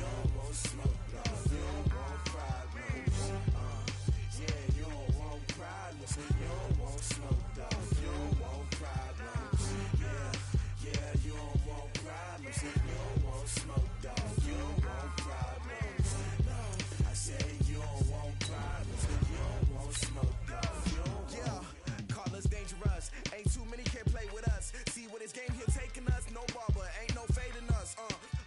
don't want smoke, dog. You don't want problems. Yeah, you don't want problems. You don't want smoke, dog. You don't want problems. Yeah, you don't want problems. You don't want smoke, dog. You don't want problems. No, I say you don't want problems. You don't want smoke, dog. You don't want. Yeah, call us dangerous. Ain't too many can play with us. See where this game here taking us. No barber, ain't no fading us.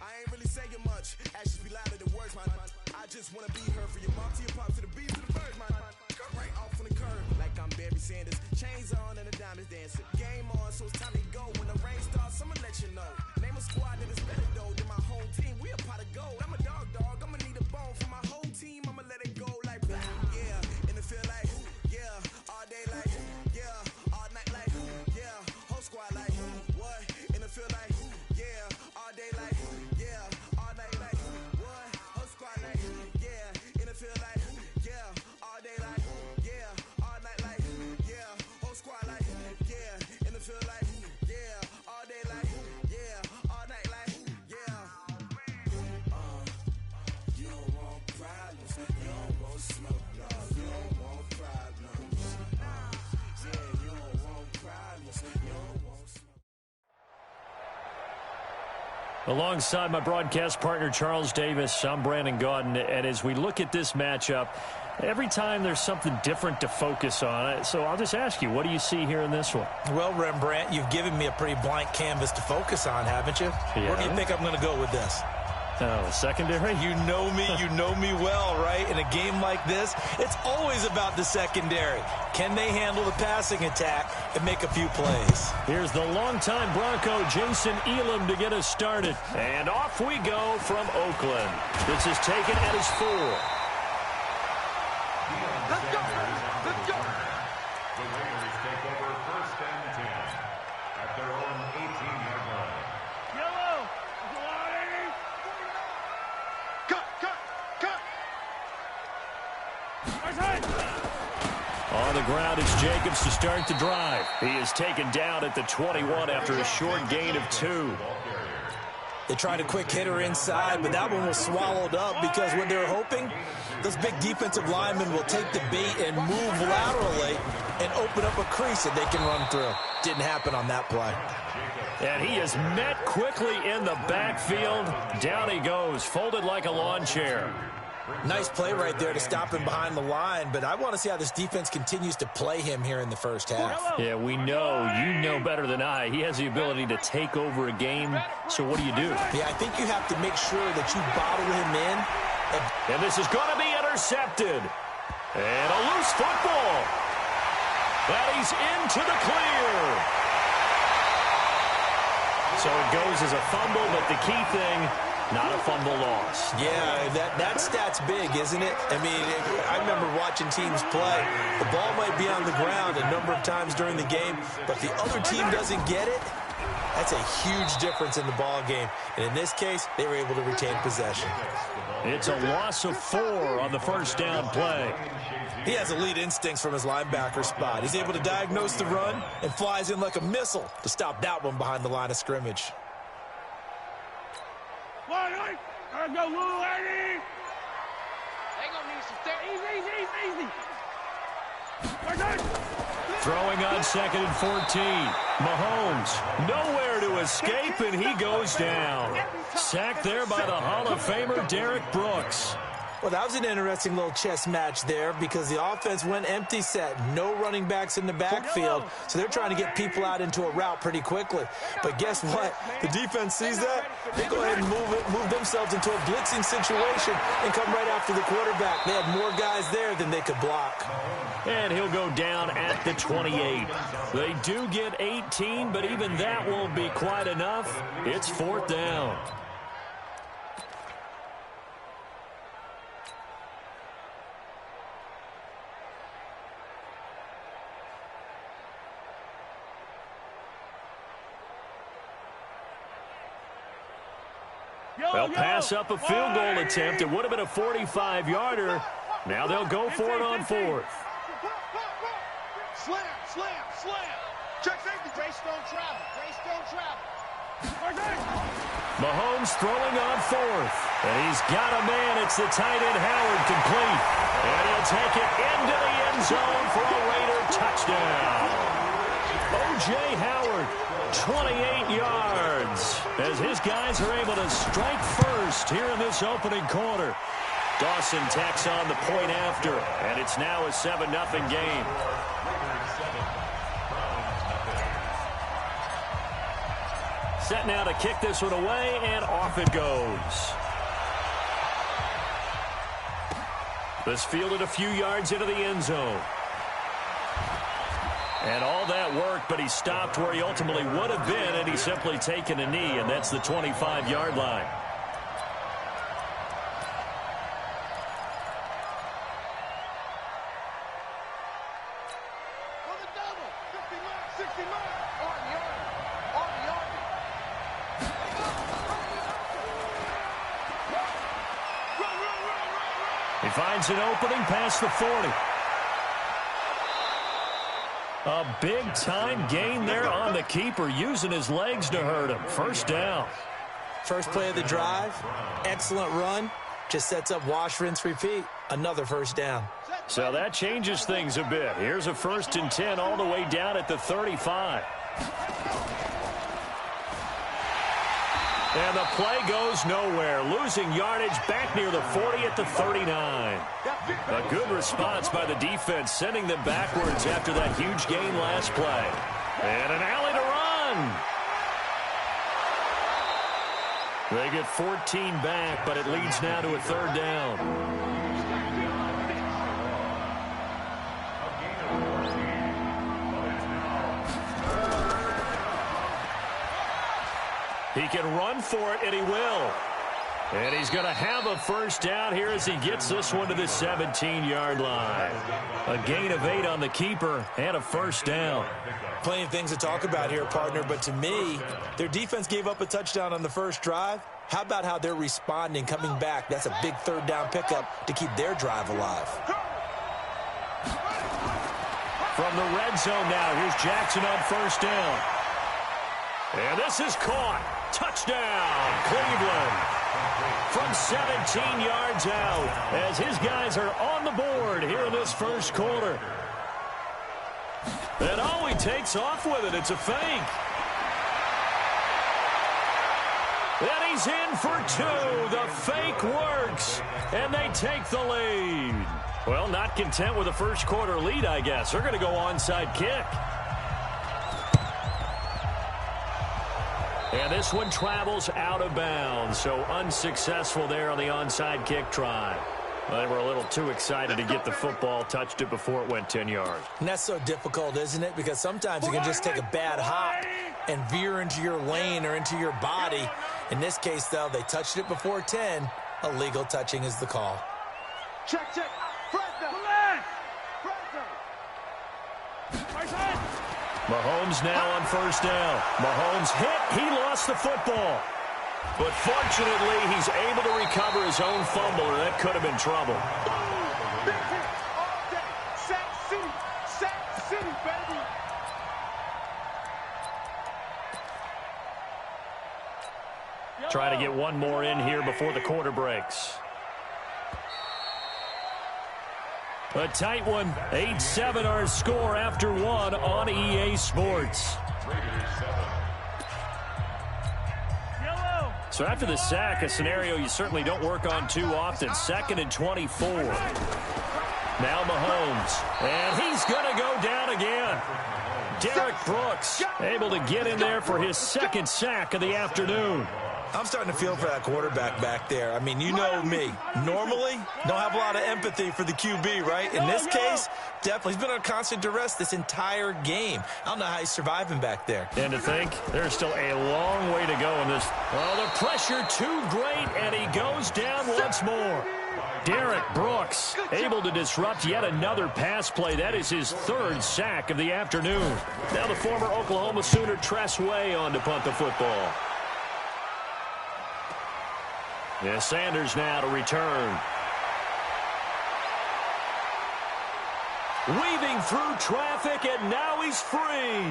I ain't really saying much. Actions be louder than words, man. I just wanna be heard for your mom to your pop to the beat to the birds, man. Cut right off on the curb like I'm Barry Sanders. Chains on and the diamonds dancing. Game on, so it's time to go. When the rain starts, I'ma let you know. Name a squad that is better though than my home team. We a pot of gold. I'm a dog. I'ma need a bone for my whole team. I'ma let it go like yeah. And it feel like yeah. All day like yeah. All night like yeah. Whole squad like what? And it feel like yeah. All day like yeah. All night like what? Whole squad like yeah. And it feel like yeah. All day like yeah. All night like yeah. Whole squad like yeah. And it feel like yeah. All day like yeah. All night like yeah. You don't want problems. You don't want smoke, dog. You don't want problems. Yeah, you don't want problems. You don't want smoke. Alongside my broadcast partner, Charles Davis, I'm Brandon Gaudin, and as we look at this matchup, every time there's something different to focus on. So I'll just ask you, what do you see here in this one? Well, Rembrandt, you've given me a pretty blank canvas to focus on, haven't you? Yeah. Where do you think I'm going to go with this? Oh, secondary? You know me well, right? In a game like this, it's always about the secondary. Can they handle the passing attack and make a few plays? Here's the longtime Bronco, Jason Elam, to get us started. And off we go from Oakland. This is taken at his 4. Let's go! Let's go! The Raiders take over 1st and 10 at their own 18-yard line. Yellow! Cut! On the ground, it's Jacobs to start the drive. He is taken down at the 21 after a short gain of 2. They tried a quick hitter inside, but that one was swallowed up because what they're hoping, those big defensive linemen will take the bait and move laterally and open up a crease that they can run through. Didn't happen on that play. And he is met quickly in the backfield. Down he goes, folded like a lawn chair. Nice play right there to stop him behind the line, but I want to see how this defense continues to play him here in the first half. Yeah, we know, you know better than I, he has the ability to take over a game, so what do you do? Yeah, I think you have to make sure that you bottle him in. And this is going to be intercepted. And a loose football. And he's into the clear. So it goes as a fumble, but the key thing, not a fumble loss. Yeah, that stat's big, isn't it? I mean, I remember watching teams play. The ball might be on the ground a number of times during the game, but the other team doesn't get it. That's a huge difference in the ball game. And in this case, they were able to retain possession. It's a loss of 4 on the first down play. He has elite instincts from his linebacker spot. He's able to diagnose the run and flies in like a missile to stop that one behind the line of scrimmage. Let's go, little lady! They gonna need some easy. Throwing on 2nd and 14. Mahomes, nowhere to escape, and he goes down. Sacked there by the Hall of Famer Derek Brooks. Well, that was an interesting little chess match there because the offense went empty set. No running backs in the backfield, so they're trying to get people out into a route pretty quickly. But guess what? The defense sees that. They go ahead and move themselves into a blitzing situation and come right after the quarterback. They had more guys there than they could block. And he'll go down at the 28. They do get 18, but even that won't be quite enough. It's 4th down. They'll pass up a field goal attempt. It would have been a 45-yarder. Now they'll go for it on 4th. Slam. Check safety. Grace don't travel. Mahomes throwing on fourth. And he's got a man. It's the tight end Howard, complete. And he'll take it into the end zone for a Raider touchdown. O.J. Howard, 28 yards, as his guys are able to strike first here in this opening quarter. Dawson tacks on the point after, and it's now a 7-0 game. Set now to kick this one away, and off it goes. This fielded a few yards into the end zone. And all that worked, but he stopped where he ultimately would have been, and he's simply taken a knee, and that's the 25-yard line. He finds an opening past the 40. A big-time gain there on the keeper, using his legs to hurt him. First down. First play of the drive, excellent run. Just sets up wash, rinse, repeat. Another first down. So that changes things a bit. Here's a 1st and 10 all the way down at the 35. And the play goes nowhere. Losing yardage back near the 40 at the 39. A good response by the defense, sending them backwards after that huge gain last play. And an alley to run. They get 14 back, but it leads now to a 3rd down. He can run for it, and he will. And he's going to have a first down here as he gets this one to the 17-yard line. A gain of 8 on the keeper and a first down. Plenty of things to talk about here, partner, but to me, their defense gave up a touchdown on the first drive. How about how they're responding, coming back? That's a big 3rd down pickup to keep their drive alive. From the red zone now, here's Jackson on first down. And this is caught. Touchdown, Cleveland. From 17 yards out, as his guys are on the board here in this first quarter. And oh, he takes off with it. It's a fake. And he's in for 2. The fake works, and they take the lead. Well, not content with a first quarter lead, I guess. They're going to go onside kick. And this one travels out of bounds, so unsuccessful there on the onside kick try. Well, they were a little too excited to get the football, touched it before it went 10 yards. And that's so difficult, isn't it? Because sometimes you can just take a bad hop and veer into your lane or into your body. In this case, though, they touched it before 10. Illegal touching is the call. Check, check. Mahomes now on first down. Mahomes hit. He lost the football. But fortunately, he's able to recover his own fumble, or that could have been trouble. Big hit all day. Sack City, baby. Try to get one more in here before the quarter breaks. A tight one. 8-7 our score after one on EA Sports. So after the sack, a scenario you certainly don't work on too often. 2nd and 24. Now Mahomes. And he's going to go down again. Derek Brooks able to get in there for his 2nd sack of the afternoon. I'm starting to feel for that quarterback back there. I mean, you know me. Normally, don't have a lot of empathy for the QB, right? In this case, definitely. He's been under constant duress this entire game. I don't know how he's surviving back there. And to think, there's still a long way to go in this. Well, the pressure too great, and he goes down once more. Derek Brooks able to disrupt yet another pass play. That is his 3rd sack of the afternoon. Now the former Oklahoma Sooner Tress Way on to punt the football. Yeah, Sanders now to return. Weaving through traffic, and now he's free.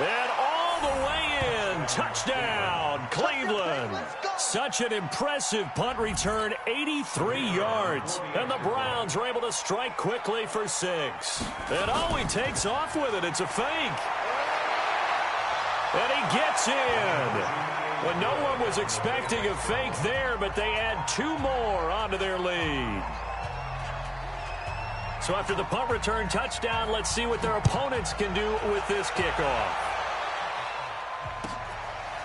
And all the way in and touchdown, Cleveland. Such an impressive punt return, 83 yards. And the Browns are able to strike quickly for 6. And he takes off with it. It's a fake. And he gets in. Well, no one was expecting a fake there, but they add 2 more onto their lead. So after the punt return touchdown, let's see what their opponents can do with this kickoff.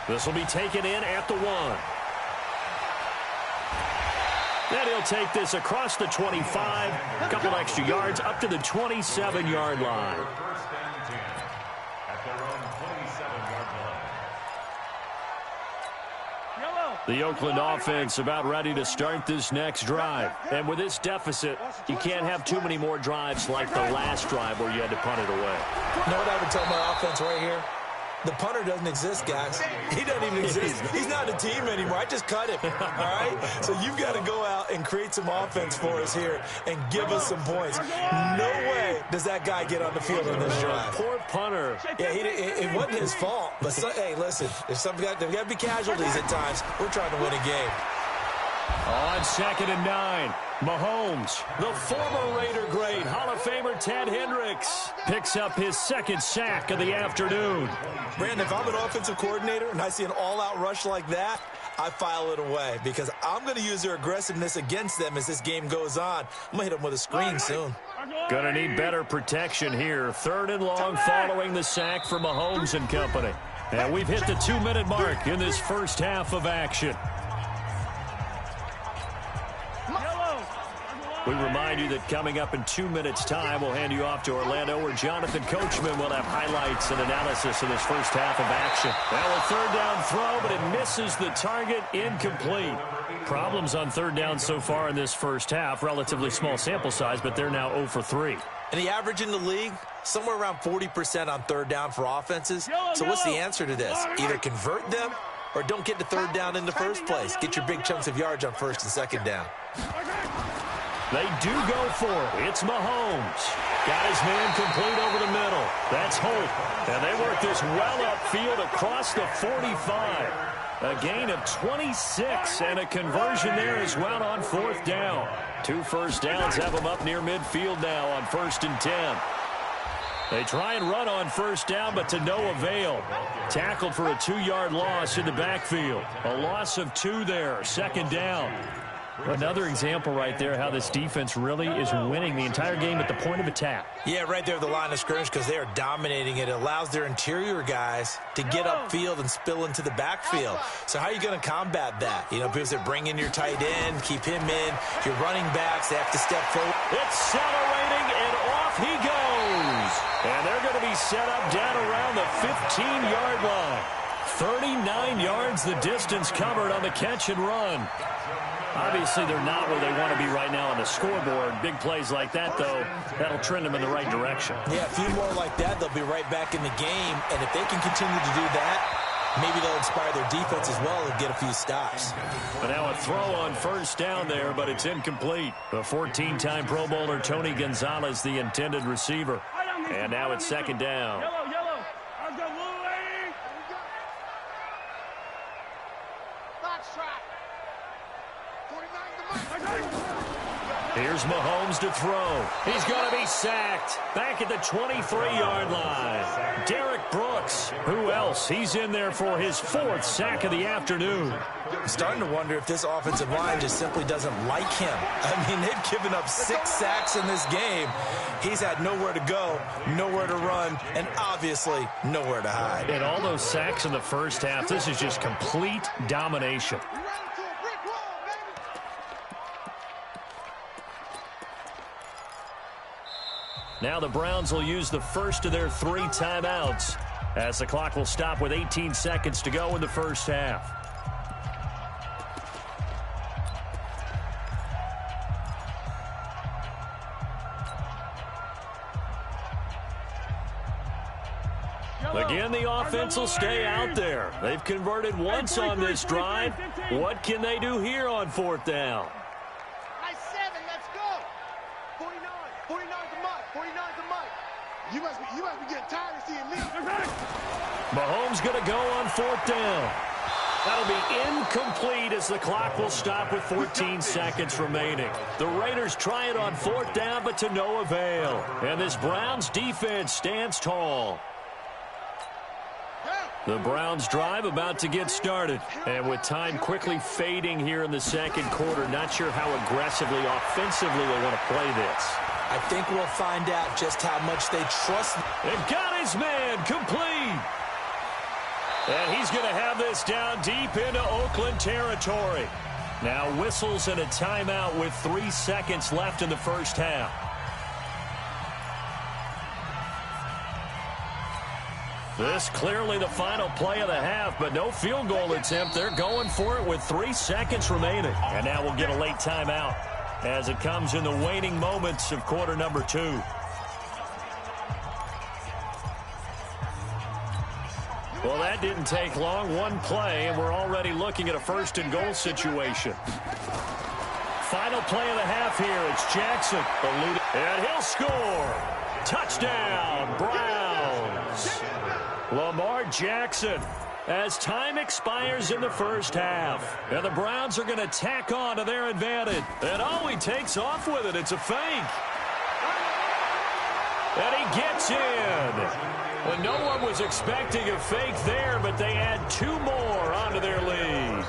This will be taken in at the 1. And he'll take this across the 25, a couple extra yards, up to the 27-yard line. First and 10 at their own 27-yard line. The Oakland offense about ready to start this next drive. And with this deficit, you can't have too many more drives like the last drive where you had to punt it away. You know what I would tell my offense right here? The punter doesn't exist, guys. He doesn't even exist. He's not a team anymore. I just cut him, all right? So you've got to go out and create some offense for us here and give us some points. No way does that guy get on the field in this drive. Poor punter. Yeah, it wasn't his fault. But, hey, listen, there's got to be casualties at times. We're trying to win a game. On 2nd and 9, Mahomes, the former Raider great, Hall of Famer Ted Hendricks, picks up his 2nd sack of the afternoon. Brandon, if I'm an offensive coordinator and I see an all-out rush like that, I file it away because I'm going to use their aggressiveness against them as this game goes on. I'm going to hit them with a screen soon. Going to need better protection here. 3rd and long following the sack for Mahomes and company. And we've hit the 2-minute mark in this first half of action. We remind you that coming up in 2 minutes' time, we'll hand you off to Orlando, where Jonathan Coachman will have highlights and analysis of this first half of action. Now a 3rd down throw, but it misses the target, incomplete. Problems on 3rd down so far in this first half. Relatively small sample size, but they're now 0 for 3. And the average in the league, somewhere around 40% on 3rd down for offenses. So what's the answer to this? Either convert them or don't get to 3rd down in the first place. Get your big chunks of yards on 1st and 2nd down. They do go for it. It's Mahomes. Got his man complete over the middle. That's Holt. And they work this well upfield across the 45. A gain of 26 and a conversion there as well on 4th down. 2 first downs have them up near midfield now on 1st and 10. They try and run on 1st down, but to no avail. Tackled for a 2-yard loss in the backfield. A loss of 2 there, 2nd down. Another example right there how this defense really is winning the entire game at the point of attack. Yeah, right there at the line of scrimmage because they are dominating it. It allows their interior guys to get upfield and spill into the backfield. So how are you going to combat that? You know, because they bring in your tight end, keep him in. Your running backs, they have to step forward. Accelerating, and off he goes. And they're going to be set up down around the 15-yard line. 39 yards the distance covered on the catch and run. Obviously, they're not where they want to be right now on the scoreboard. Big plays like that, though, that'll trend them in the right direction. Yeah, a few more like that, they'll be right back in the game. And if they can continue to do that, maybe they'll inspire their defense as well and get a few stops. But now a throw on 1st down there, but it's incomplete. The 14-time Pro Bowler Tony Gonzalez, the intended receiver. And now it's 2nd down. Here's Mahomes to throw. He's going to be sacked. Back at the 23-yard line. Derek Brooks. Who else? He's in there for his 4th sack of the afternoon. I'm starting to wonder if this offensive line just simply doesn't like him. I mean, they've given up 6 sacks in this game. He's had nowhere to go, nowhere to run, and obviously nowhere to hide. And all those sacks in the first half, this is just complete domination. Now the Browns will use the first of their 3 timeouts as the clock will stop with 18 seconds to go in the first half. Again, the offense will stay out there. They've converted once on this drive. What can they do here on 4th down? Nice 7, let's go. 49 the mic, 49 the mic. You must be getting tired of seeing me. Mahomes going to go on 4th down. That'll be incomplete as the clock will stop with 14 seconds remaining. The Raiders try it on 4th down, but to no avail. And this Browns defense stands tall. The Browns drive about to get started. And with time quickly fading here in the second quarter, not sure how aggressively, offensively they want to play this. I think we'll find out just how much they trust. They've got his man complete. And he's going to have this down deep into Oakland territory. Now whistles and a timeout with 3 seconds left in the first half. This clearly the final play of the half, but no field goal attempt. They're going for it with 3 seconds remaining. And now we'll get a late timeout as it comes in the waning moments of quarter number 2. Well, that didn't take long. One play, and we're already looking at a 1st and goal situation. Final play of the half here. It's Jackson. And he'll score. Touchdown, Browns. Lamar Jackson as time expires in the first half. And the Browns are going to tack on to their advantage. And he takes off with it. It's a fake. And he gets in. Well, no one was expecting a fake there, but they add 2 more onto their lead.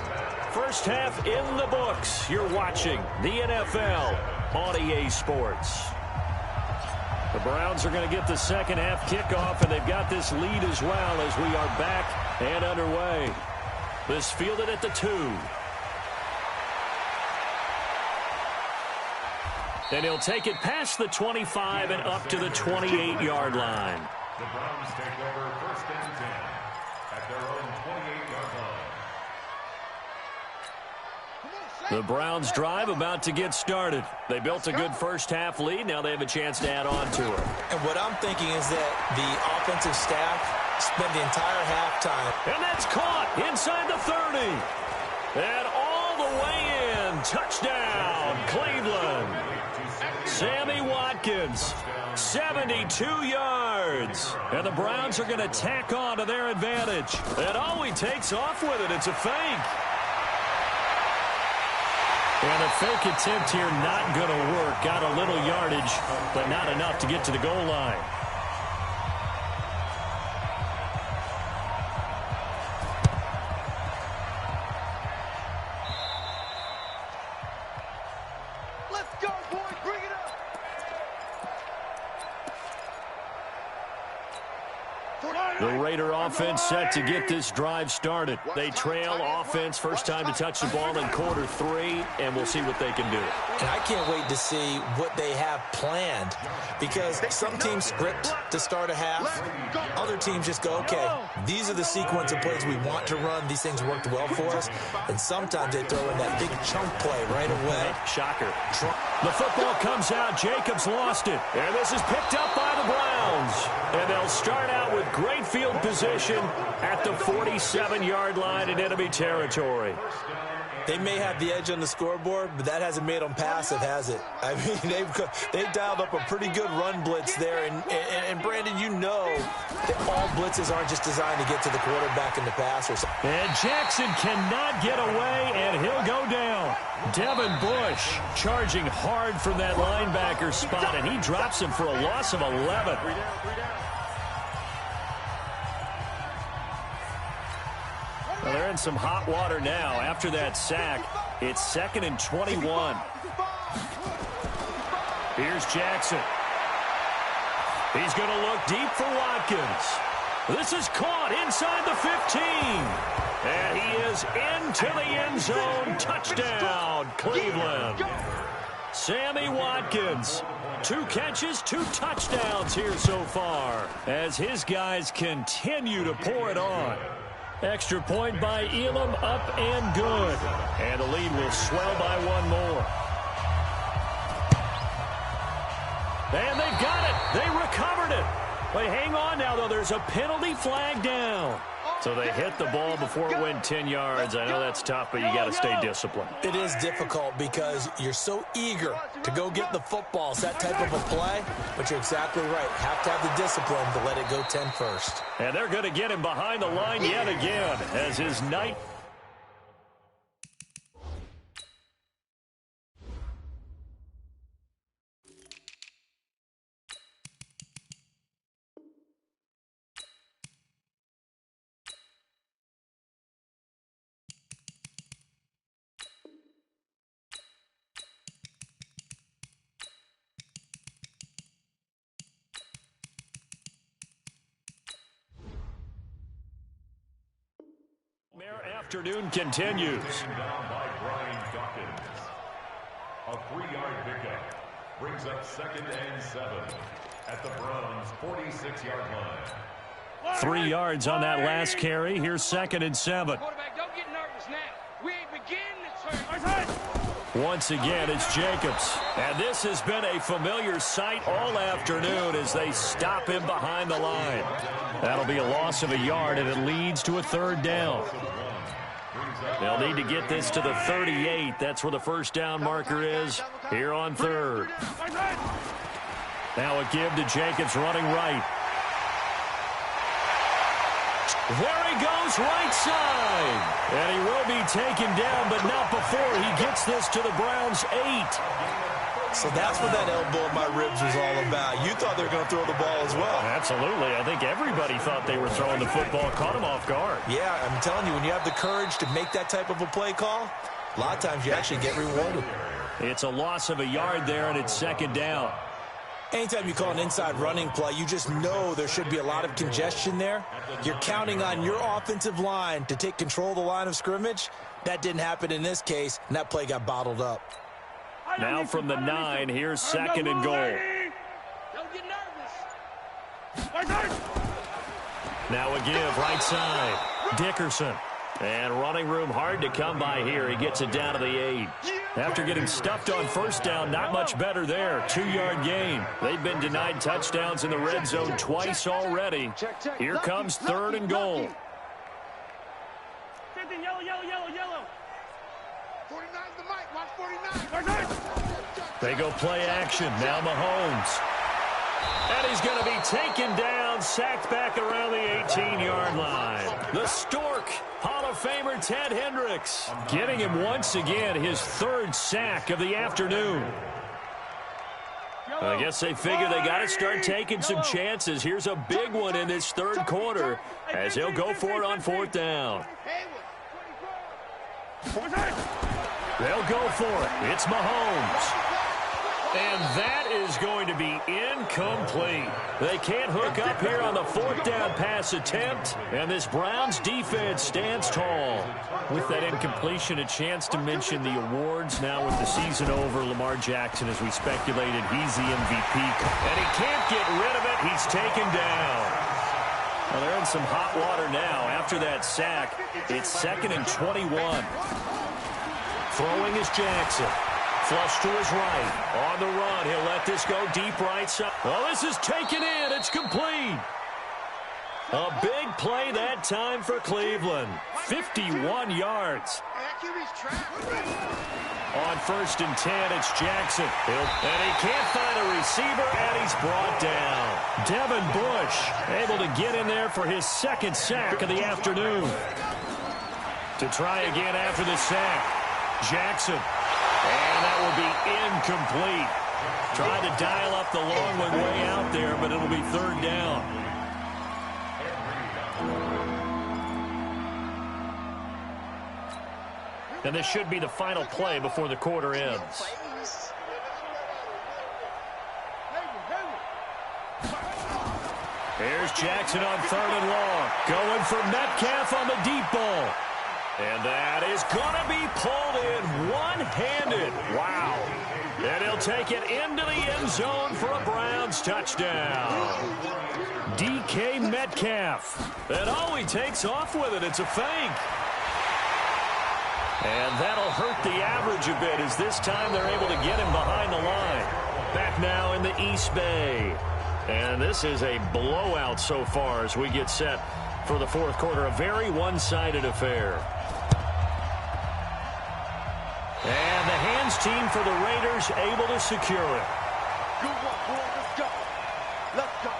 First half in the books. You're watching the NFL on EA Sports. The Browns are going to get the second half kickoff, and they've got this lead as well as we are back and underway. This fielded at the 2. And he'll take it past the 25 and up to the 28-yard line. The Browns take over 1st and 10 at their own 28-yard line. The Browns drive about to get started. They built a good first half lead. Now they have a chance to add on to it. And what I'm thinking is that the offensive staff spent the entire halftime. And that's caught inside the 30. And all the way in. Touchdown, Cleveland. Sammy Watkins, 72 yards. And the Browns are going to tack on to their advantage. And he takes off with it. It's a fake. And a fake attempt here not going to work. Got a little yardage, but not enough to get to the goal line. Let's go, boys. Bring it up. The Raider offense set to get this drive started. They trail offense, first time to touch the ball in quarter 3, and we'll see what they can do. And I can't wait to see what they have planned, because some teams script to start a half. Other teams just go, okay, these are the sequence of plays we want to run. These things worked well for us. And sometimes they throw in that big chunk play right away. Shocker. The football comes out. Jacobs lost it. And this is picked up by the Browns. And they'll start out with great field position at the 47-yard line in enemy territory. They may have the edge on the scoreboard, but that hasn't made them passive, has it? I mean, they've dialed up a pretty good run blitz there. And Brandon, you know that all blitzes aren't just designed to get to the quarterback in the pass or something. And Jackson cannot get away, and he'll go down. Devin Bush charging hard from that linebacker spot, and he drops him for a loss of 11. Well, they're in some hot water now. After that sack, it's 2nd and 21. Here's Jackson. He's going to look deep for Watkins. This is caught inside the 15. And he is into the end zone. Touchdown, Cleveland. Sammy Watkins. 2 catches, 2 touchdowns here so far, as his guys continue to pour it on. Extra point by Elam, up and good. And the lead will swell by 1 more. And they've got it. They recovered it. But hang on now, though. There's a penalty flag down. So they hit the ball before it went 10 yards. I know that's tough, but you got to stay disciplined. It is difficult because you're so eager to go get the football. It's that type of a play, but you're exactly right. Have to have the discipline to let it go 10 first. And they're going to get him behind the line yet again as his night. Afternoon continues. Down by Brian Dawkins. A 3-yard pickup brings up 2nd and 7 at the Browns' 46-yard line. 3 yards on that last carry. Here's 2nd and 7. Quarterback, don't get nervous now. We ain't beginning to turn. Once again, it's Jacobs. And this has been a familiar sight all afternoon as they stop him behind the line. That'll be a loss of a yard, and it leads to a 3rd down. They'll need to get this to the 38. That's where the first down marker is here on 3rd. Now a give to Jacobs running right. There he goes right side. And he will be taken down, but not before he gets this to the Browns' 8. So that's what that elbow in my ribs was all about. You thought they were going to throw the ball as well. Absolutely. I think everybody thought they were throwing the football, caught him off guard. Yeah, I'm telling you, when you have the courage to make that type of a play call, a lot of times you actually get rewarded. It's a loss of a yard there, and it's 2nd down. Anytime you call an inside running play, you just know there should be a lot of congestion there. You're counting on your offensive line to take control of the line of scrimmage. That didn't happen in this case, and that play got bottled up. Now from the 9, here's 2nd and goal. Don't get nervous. Now a give, right side. Dickerson. And running room hard to come by here. He gets it down to the 8. After getting stuffed on first down, not much better there. 2-yard gain. They've been denied touchdowns in the red zone twice already. Here comes 3rd and goal. Yellow. 49's the mic. Watch 49. They go play action. Now Mahomes. And he's going to be taken down, sacked back around the 18-yard line. The Stork, Hall of Famer Ted Hendricks, getting him once again his 3rd sack of the afternoon. I guess they figure they got to start taking some chances. Here's a big one in this 3rd quarter as he'll go for it on 4th down. They'll go for it. It's Mahomes. And that is going to be incomplete. They can't hook up here on the 4th down pass attempt, and this Browns defense stands tall. With that incompletion, a chance to mention the awards. Now with the season over, Lamar Jackson, as we speculated, he's the MVP. And he can't get rid of it. He's taken down. Well, they're in some hot water now. After that sack, it's 2nd and 21. Throwing is Jackson. Flush to his right. On the run. He'll let this go deep right side. Well, this is taken in. It's complete. A big play that time for Cleveland. 51 yards. On 1st and 10, it's Jackson. And he can't find a receiver, and he's brought down. Devin Bush able to get in there for his 2nd sack of the afternoon. To try again after the sack. Jackson. And that will be incomplete. Tried to dial up the long one way out there, but it'll be 3rd down. And this should be the final play before the quarter ends. Here's Jackson on 3rd and long. Going for Metcalf on the deep ball. And that is going to be pulled in one-handed. Wow. And he'll take it into the end zone for a Browns touchdown. DK Metcalf. And he takes off with it. It's a fake. And that'll hurt the average a bit as this time they're able to get him behind the line. Back now in the East Bay. And this is a blowout so far as we get set for the fourth quarter. A very one-sided affair. And the hands team for the Raiders able to secure it. Good one, boy. Let's go. Let's go.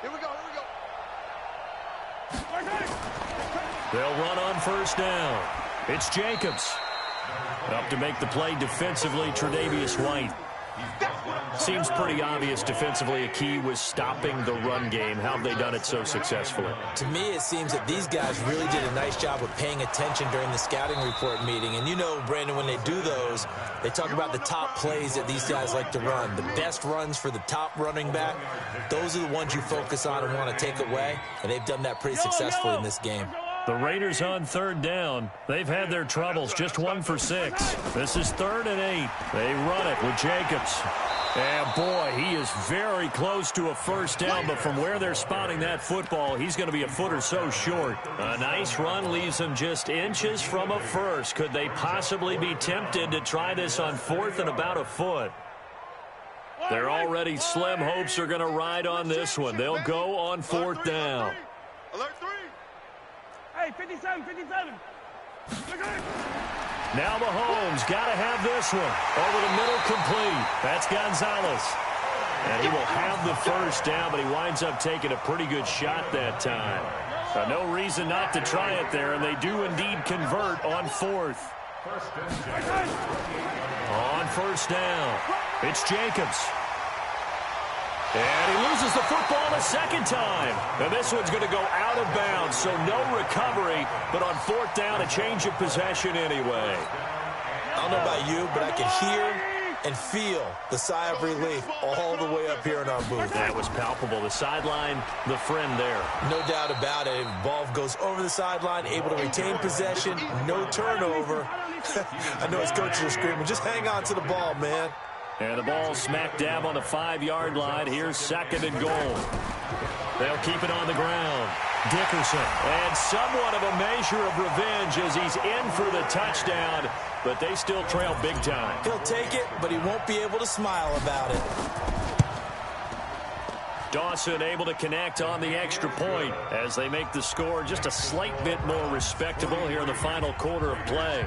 Here we go. They'll run on first down. It's Jacobs. Up to make the play defensively, Tre'Davious White. Seems pretty obvious defensively a key was stopping the run game. How have they done it so successfully? To me, it seems that these guys really did a nice job of paying attention during the scouting report meeting. And you know, Brandon, when they do those, they talk about the top plays that these guys like to run. The best runs for the top running back, those are the ones you focus on and want to take away. And they've done that pretty successfully in this game. The Raiders on third down. They've had their troubles, just 1 for 6. This is 3rd and 8. They run it with Jacobs. And boy, he is very close to a first down, but from where they're spotting that football, he's going to be a foot or so short. A nice run leaves him just inches from a first. Could they possibly be tempted to try this on 4th and about a foot? Their already slim hopes are going to ride on this one. They'll go on 4th down. Alert 3. Hey, 57. Now Mahomes got to have this one. Over the middle, complete. That's Gonzalez. And he will have the first down, but he winds up taking a pretty good shot that time. No reason not to try it there, and they do indeed convert on 4th. On first down, it's Jacobs. And he loses the football a second time. And this one's going to go out of bounds, so no recovery. But on 4th down, a change of possession anyway. I don't know about you, but I can hear and feel the sigh of relief all the way up here in our booth. That was palpable. The sideline, the friend there. No doubt about it. Ball goes over the sideline, able to retain possession, no turnover. I know his coaches are screaming, just hang on to the ball, man. And the ball smack dab on the 5-yard line. Here's 2nd and goal. They'll keep it on the ground. Dickerson. And somewhat of a measure of revenge as he's in for the touchdown, but they still trail big time. He'll take it, but he won't be able to smile about it. Dawson able to connect on the extra point as they make the score just a slight bit more respectable here in the final quarter of play.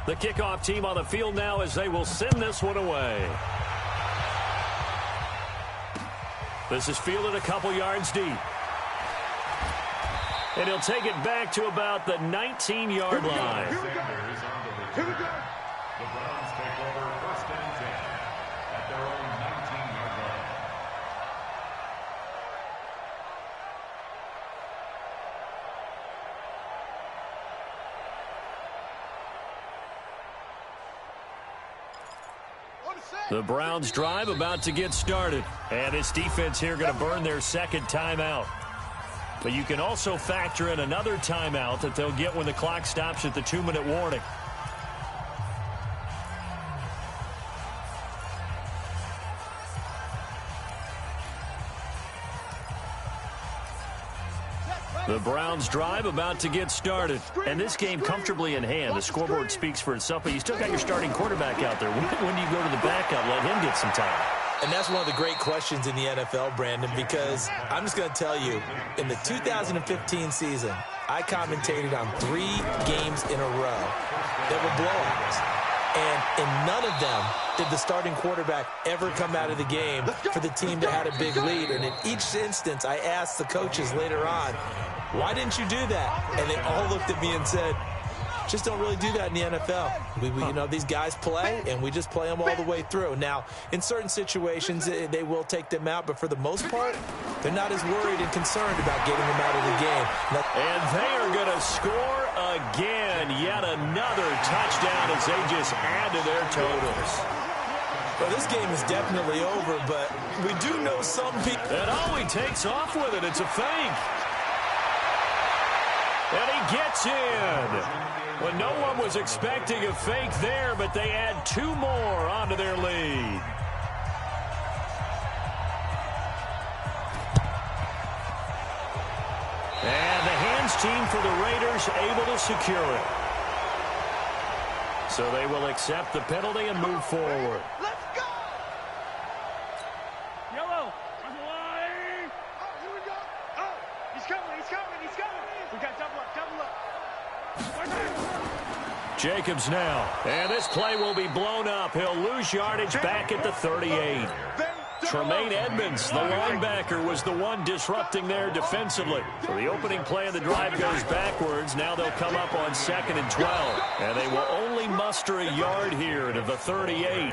The kickoff team on the field now as they will send this one away. This is fielded a couple yards deep. And he'll take it back to about the 19-yard line. The Browns take over 1st and 10 at their own 19-yard line. The Browns drive about to get started. And this defense here going to burn their 2nd timeout. But you can also factor in another timeout that they'll get when the clock stops at the 2-minute warning. The Browns drive about to get started. And this game comfortably in hand. The scoreboard speaks for itself, but you still got your starting quarterback out there. When do you go to the backup, let him get some time? And that's one of the great questions in the NFL, Brandon, because I'm just going to tell you, in the 2015 season, I commentated on 3 games in a row that were blowouts. And in none of them did the starting quarterback ever come out of the game for the team that had a big lead. And in each instance, I asked the coaches later on, why didn't you do that? And they all looked at me and said, just don't really do that in the NFL. You know, these guys play, and we just play them all the way through. Now, in certain situations, they will take them out, but for the most part, they're not as worried and concerned about getting them out of the game. And they are going to score again. Yet another touchdown as they just add to their totals. Well, this game is definitely over, but we do know some people. And he takes off with it. It's a fake. And he gets in. Well, no one was expecting a fake there, but they add 2 more onto their lead. And the hands team for the Raiders able to secure it. So they will accept the penalty and move forward. Let's go! Yellow! On the line! Oh, here we go! Oh, he's coming, he's coming, he's coming! We got double up, double up! Jacobs now. And this play will be blown up. He'll lose yardage back at the 38. Tremaine Edmonds, the linebacker, was the one disrupting there defensively. So the opening play of the drive goes backwards. Now they'll come up on 2nd and 12. And they will only muster a yard here to the 38.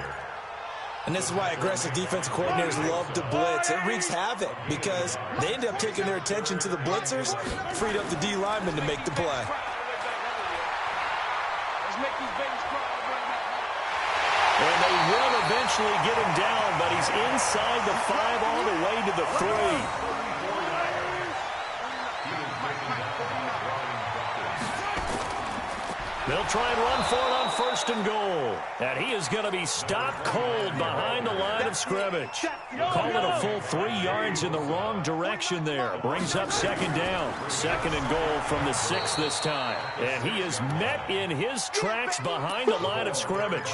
And this is why aggressive defensive coordinators love to blitz. It wreaks havoc because they end up taking their attention to the blitzers, freed up the D lineman to make the play. And they will eventually get him down, but he's inside the 5 all the way to the 3. They'll try and run for it on 1st and goal. And he is going to be stopped cold behind the line of scrimmage. Call it a full 3 yards in the wrong direction there. Brings up 2nd down. 2nd and goal from the 6 this time. And he is met in his tracks behind the line of scrimmage.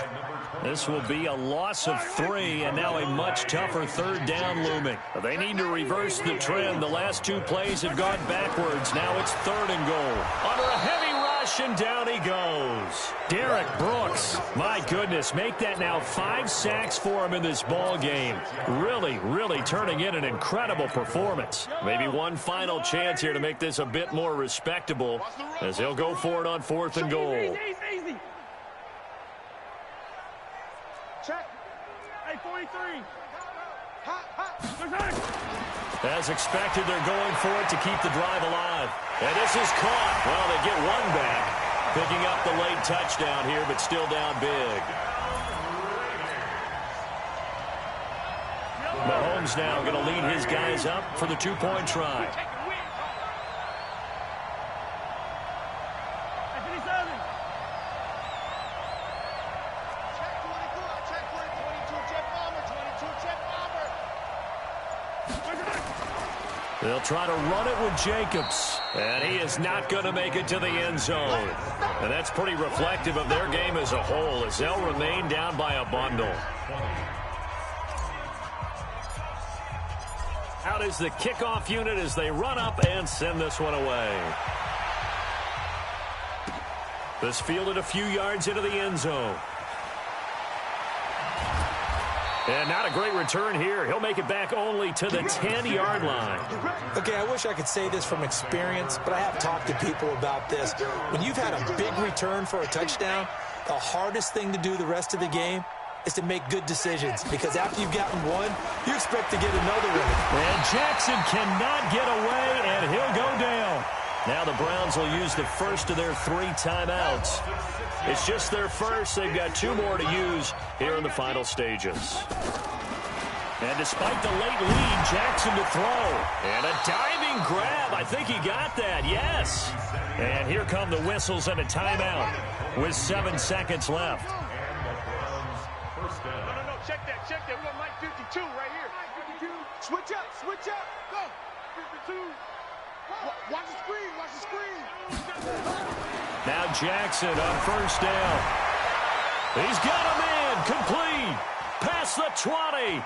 This will be a loss of 3, and now a much tougher 3rd down looming. They need to reverse the trend. The last 2 plays have gone backwards. Now it's 3rd and goal. Under a heavy rush, and down he goes. Derek Brooks, my goodness, make that now 5 sacks for him in this ball game. Really turning in an incredible performance. Maybe one final chance here to make this a bit more respectable as he'll go for it on 4th and goal. Easy. Check. Hey, 43. As expected, they're going for it to keep the drive alive. And this is caught. Well, they get one back. Picking up the late touchdown here, but still down big. Mahomes now going to lead his guys up for the 2-point try. They'll try to run it with Jacobs. And he is not going to make it to the end zone. And that's pretty reflective of their game as a whole as they'll remain down by a bundle. Out is the kickoff unit as they run up and send this one away. This fielded a few yards into the end zone. And not a great return here. He'll make it back only to the 10-yard line. Okay, I wish I could say this from experience, but I have talked to people about this. When you've had a big return for a touchdown, the hardest thing to do the rest of the game is to make good decisions, because after you've gotten one, you expect to get another one. And Jackson cannot get away, and he'll go down. Now the Browns will use the first of their 3 timeouts. It's just their first. They've got 2 more to use here in the final stages. And despite the late lead, Jackson to throw. And a diving grab. I think he got that, yes. And here come the whistles and a timeout with 7 seconds left. No, check that. We got Mike 52 right here. 52. Switch up, go. 52. Watch the screen. Now Jackson on 1st down. He's got a man complete. Past the 20.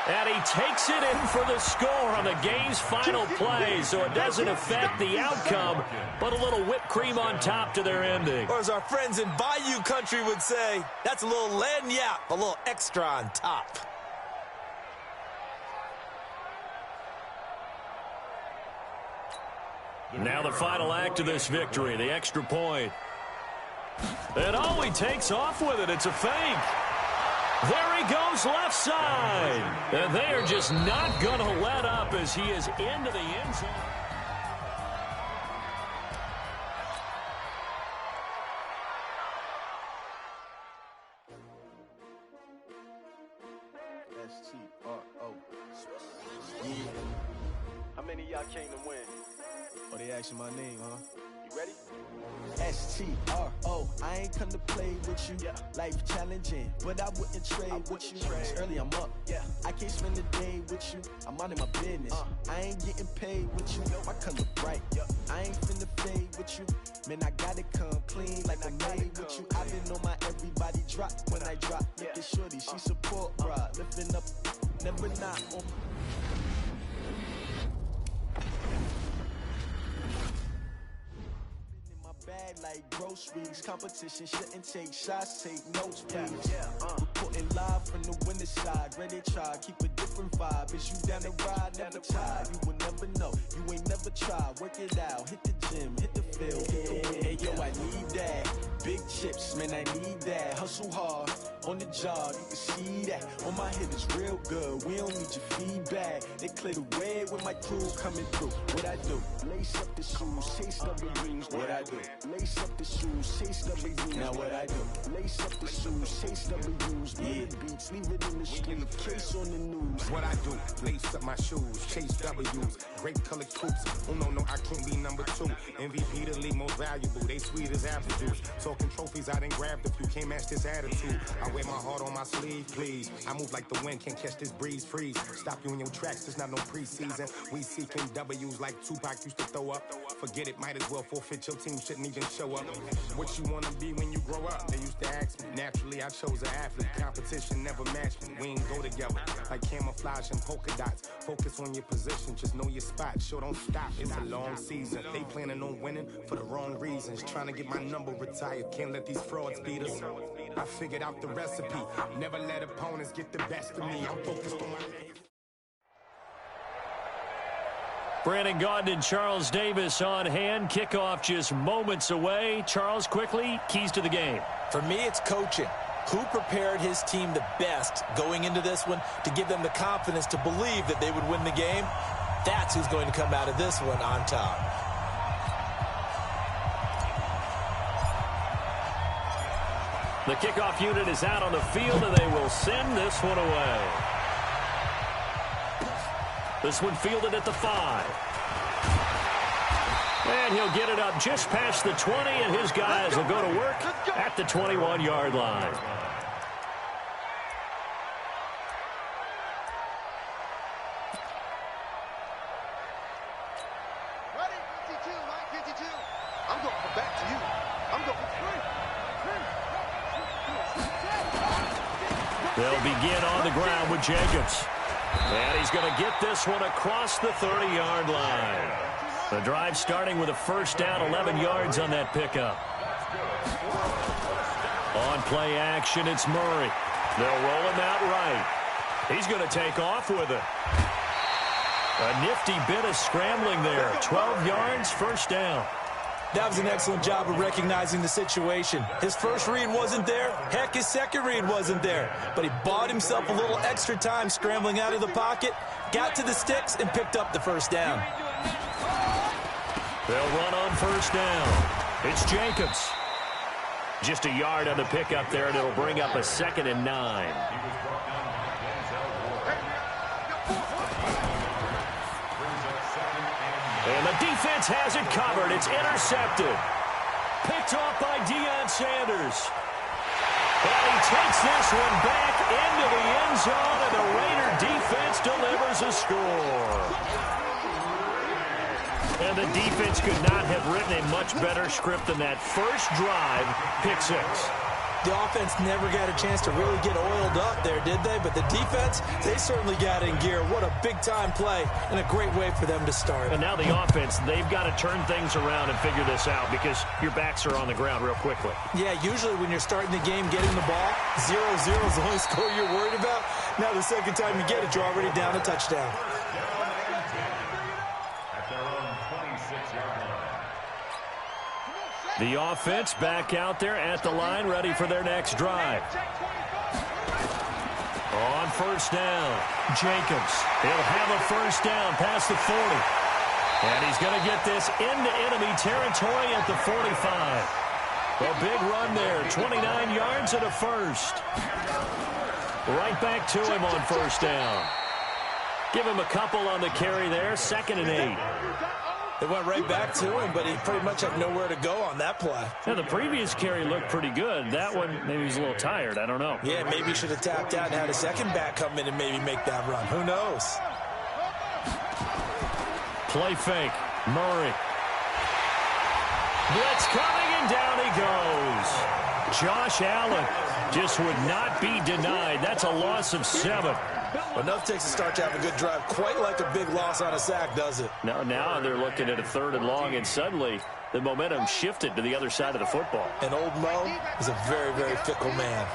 And he takes it in for the score on the game's final play, so it doesn't affect the outcome, but a little whipped cream on top to their ending. Or as our friends in Bayou country would say, that's a little lagniappe, a little extra on top. Now the final act of this victory, the extra point. And oh, he takes off with it. It's a fake. There he goes left side. And they are just not going to let up as he is into the end zone. S-T-R-O. How many of y'all came to win? Oh, they asking my name, huh? ready? S-T-R-O, I ain't come to play with you. Life challenging, but I wouldn't trade with you. It's early, I'm up. I can't spend the day with you. I'm out of my business. I ain't getting paid with you. My color bright. I ain't finna fade with you. Man, I gotta come clean like I'm made with you. I've been on my everybody drop when I drop. Look at shorty, she support, bruh. Lifting up, never not on. Bag like groceries, competition shouldn't take shots, take notes, please. Reporting live from the winter side, ready to try, keep a different vibe. Is you down the ride, never tired, you will never know, you ain't never tried. Work it out, hit the gym, hit the field, hit the wind. Hey yo, I need that, big chips, man, I need that. Hustle hard, on the job, you can see that. On my head is real good, we don't need your feedback. They clear the way with my crew coming through. What I do? Lace up the shoes, chase W's. What I do? Lace up the shoes, chase W's. Now what I do? Lace up the shoes, chase W's. Mid beats, leave it in the street, case on the news. What I do? Lace up my shoes, chase W's. Great colored coops. Oh no, I can't be number 2. MVP the league most valuable. They sweet as apple juice. Talking trophies, I done grabbed a few. Can't match this attitude. I wear my heart on my sleeve, please. I move like the wind, can't catch this breeze, freeze. Stop you in your tracks, there's not no preseason. We seeking W's like Tupac used to throw up. Forget it, might as well forfeit. Your team shouldn't even show up. What you wanna be when you grow up? They used to ask me. Naturally, I chose an athlete. Competition never matched me. We ain't go together like camouflage and polka dots. Focus on your position, just know your spot. Sure, don't stop. It's a long season. They planning on winning for the wrong reasons. Trying to get my number retired. Can't let these frauds beat us. I figured out the recipe. Never let opponents get the best of me. I'm focused on my... Brandon Gaudin and Charles Davis on hand. Kickoff just moments away. Charles, quickly, keys to the game. For me, it's coaching. Who prepared his team the best going into this one to give them the confidence to believe that they would win the game? That's who's going to come out of this one on top. The kickoff unit is out on the field, and they will send this one away. This one fielded at the 5. And he'll get it up just past the 20, and his guys will go to work at the 21-yard line. Ready? 52, line 52. I'm going for back to you. I'm going for 3. They'll begin on the ground with Jacobs. And he's going to get this one across the 30-yard line. The drive starting with a first down, 11 yards on that pickup. On play action, it's Murray. They'll roll him out right. He's going to take off with it. A nifty bit of scrambling there. 12 yards, first down. That was an excellent job of recognizing the situation. His first read wasn't there. Heck, his second read wasn't there. But he bought himself a little extra time scrambling out of the pocket, got to the sticks, and picked up the first down. They'll run on first down. It's Jacobs. Just a yard on the pickup there, and it'll bring up a 2nd and 9. And the defense has it covered. It's intercepted. Picked off by Deion Sanders. And he takes this one back into the end zone, and the Raider defense delivers a score. And the defense could not have written a much better script than that first drive, pick 6. The offense never got a chance to really get oiled up there, did they? But the defense, they certainly got in gear. What a big-time play and a great way for them to start. And now the offense, they've got to turn things around and figure this out because your backs are on the ground real quickly. Yeah, usually when you're starting the game getting the ball, 0-0 is the only score you're worried about. Now the second time you get it, you're already down a touchdown. The offense back out there at the line, ready for their next drive. On first down, Jacobs. He'll have a first down past the 40. And he's going to get this into enemy territory at the 45. A big run there, 29 yards and a first. Right back to him on first down. Give him a couple on the carry there, 2nd and 8. It went right back to him, but he pretty much had nowhere to go on that play. Yeah, the previous carry looked pretty good. That one, maybe he's a little tired. I don't know. Yeah, maybe he should have tapped out and had a second back come in and maybe make that run. Who knows? Play fake. Murray. Blitz coming, and down he goes. Josh Allen just would not be denied. That's a loss of 7. Enough takes a start to have a good drive. Quite like a big loss on a sack, does it? Now they're looking at a 3rd and long, and suddenly the momentum shifted to the other side of the football. And old Mo is a very, very fickle man.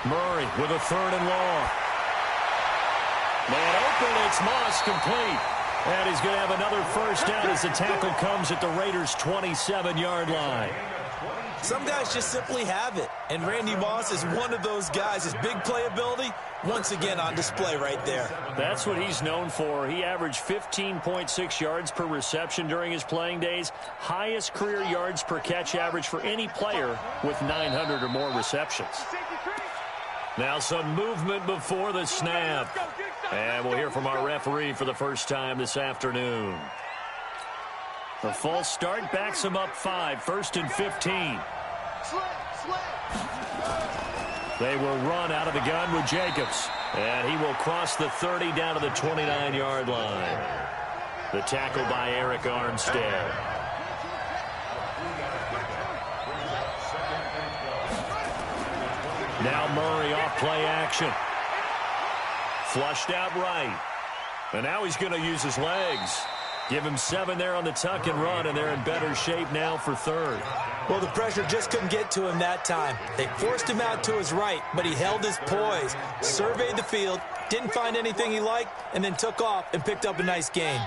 Murray with a 3rd and long. Man open, it's Moss complete. And he's going to have another first down as the tackle comes at the Raiders' 27-yard line. Some guys just simply have it, and Randy Moss is one of those guys. His big playability, once again on display right there. That's what he's known for. He averaged 15.6 yards per reception during his playing days. Highest career yards per catch average for any player with 900 or more receptions. Now some movement before the snap. And we'll hear from our referee for the first time this afternoon. The false start backs him up 5, 1st and 15. They will run out of the gun with Jacobs. And he will cross the 30 down to the 29-yard line. The tackle by Eric Armstead. Now Murray off play action. Flushed out right. And now he's going to use his legs. Give him 7 there on the tuck and run, and they're in better shape now for 3rd. Well, the pressure just couldn't get to him that time. They forced him out to his right, but he held his poise, surveyed the field, didn't find anything he liked, and then took off and picked up a nice gain.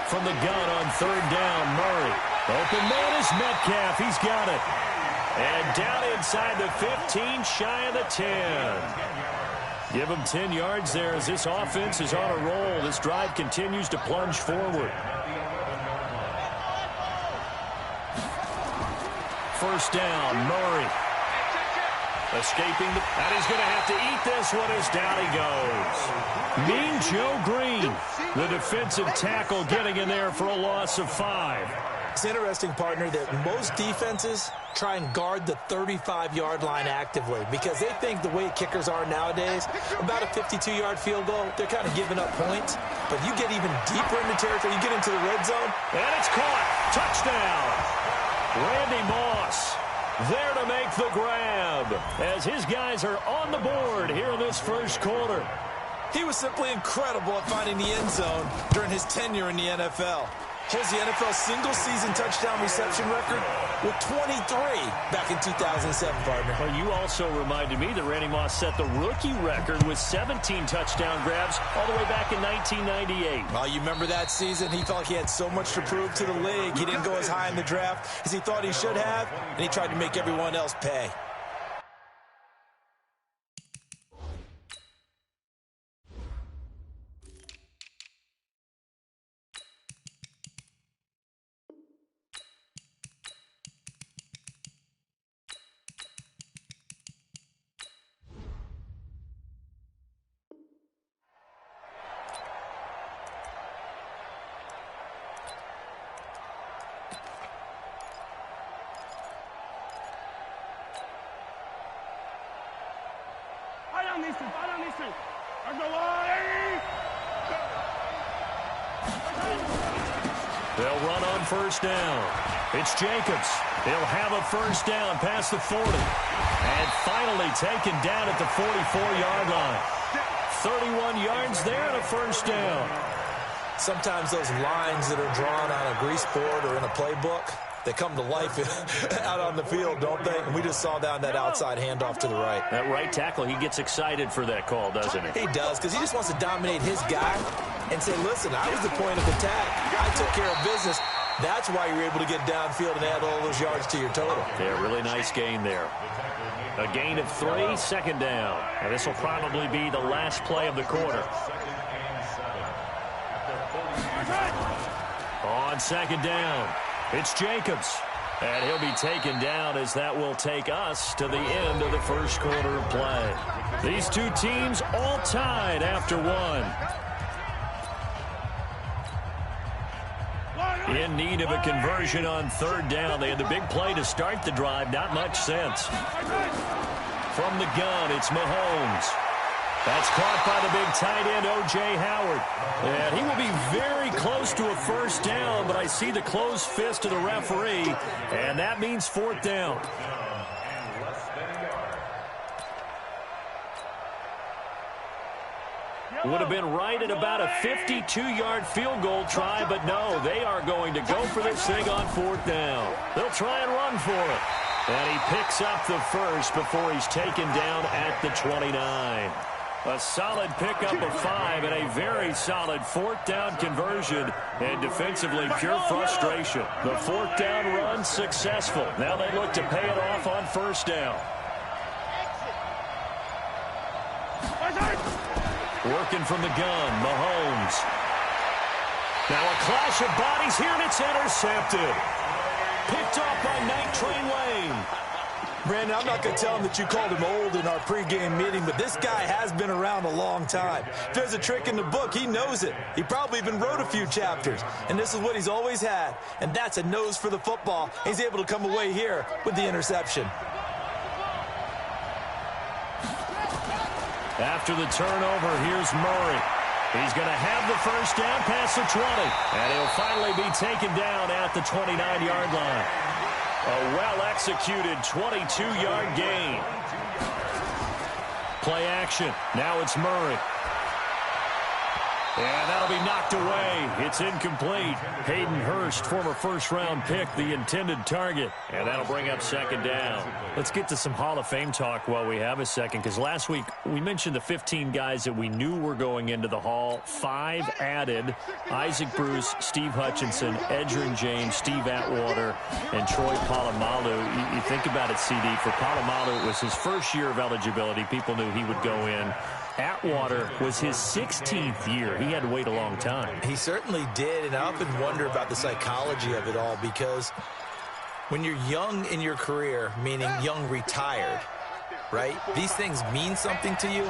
From the gun on 3rd down, Murray. Open man is Metcalf. He's got it. And down inside the 15, shy of the 10. Give him 10 yards there as this offense is on a roll. This drive continues to plunge forward. First down, Murray. Escaping, and he's going to have to eat this one as down he goes. Mean Joe Green, the defensive tackle, getting in there for a loss of 5. It's interesting, partner, that most defenses try and guard the 35-yard line actively because they think the way kickers are nowadays, about a 52-yard field goal, they're kind of giving up points. But you get even deeper into territory, you get into the red zone. And it's caught. Touchdown. Randy Moss there to make the grab as his guys are on the board here in this first quarter. He was simply incredible at finding the end zone during his tenure in the NFL. Holds the NFL single-season touchdown reception record with 23 back in 2007, partner. Well, you also reminded me that Randy Moss set the rookie record with 17 touchdown grabs all the way back in 1998. Well, you remember that season? He felt like he had so much to prove to the league. He didn't go as high in the draft as he thought he should have, and he tried to make everyone else pay. They'll run on first down. It's Jacobs. He'll have a first down past the 40. And finally taken down at the 44-yard line. 31 yards there and a first down. Sometimes those lines that are drawn on a grease board or in a playbook, they come to life out on the field, don't they? And we just saw down that outside handoff to the right. That right tackle, he gets excited for that call, doesn't he? He does, because he just wants to dominate his guy and say, listen, I was the point of attack. I took care of business. That's why you're able to get downfield and add all those yards to your total. Yeah, really nice gain there. A gain of 3, second down. And this will probably be the last play of the quarter. On second down, it's Jacobs. And he'll be taken down as that will take us to the end of the first quarter of play. These two teams all tied after one. In need of a conversion on third down. They had the big play to start the drive. Not much sense. From the gun, it's Mahomes. That's caught by the big tight end, O.J. Howard. And he will be very close to a first down, but I see the closed fist of the referee, and that means fourth down. Would have been right at about a 52-yard field goal try, but no, they are going to go for this thing on fourth down. They'll try and run for it. And he picks up the first before he's taken down at the 29. A solid pickup of 5 and a very solid fourth down conversion, and defensively pure frustration. The fourth down run successful. Now they look to pay it off on first down. Working from the gun, Mahomes. Now a clash of bodies here, and it's intercepted. Picked off by Night Train Wayne. Brandon, I'm not going to tell him that you called him old in our pregame meeting, but this guy has been around a long time. If there's a trick in the book, he knows it. He probably even wrote a few chapters, and this is what he's always had, and that's a nose for the football. He's able to come away here with the interception. After the turnover, here's Murray. He's going to have the first down past the 20, and he'll finally be taken down at the 29-yard line. A well-executed 22-yard gain. Play action. Now it's Murray. And that'll be knocked away. It's incomplete. Hayden Hurst, former first-round pick, the intended target. And that'll bring up second down. Let's get to some Hall of Fame talk while we have a second, because last week we mentioned the 15 guys that we knew were going into the Hall. 5 added: Isaac Bruce, Steve Hutchinson, Edgerrin James, Steve Atwater, and Troy Polamalu. You think about it, CD. For Polamalu, it was his first year of eligibility. People knew he would go in. Atwater was his 16th year. He had to wait a long time. He certainly did, and I often wonder about the psychology of it all, because when you're young in your career, meaning young retired, right, these things mean something to you,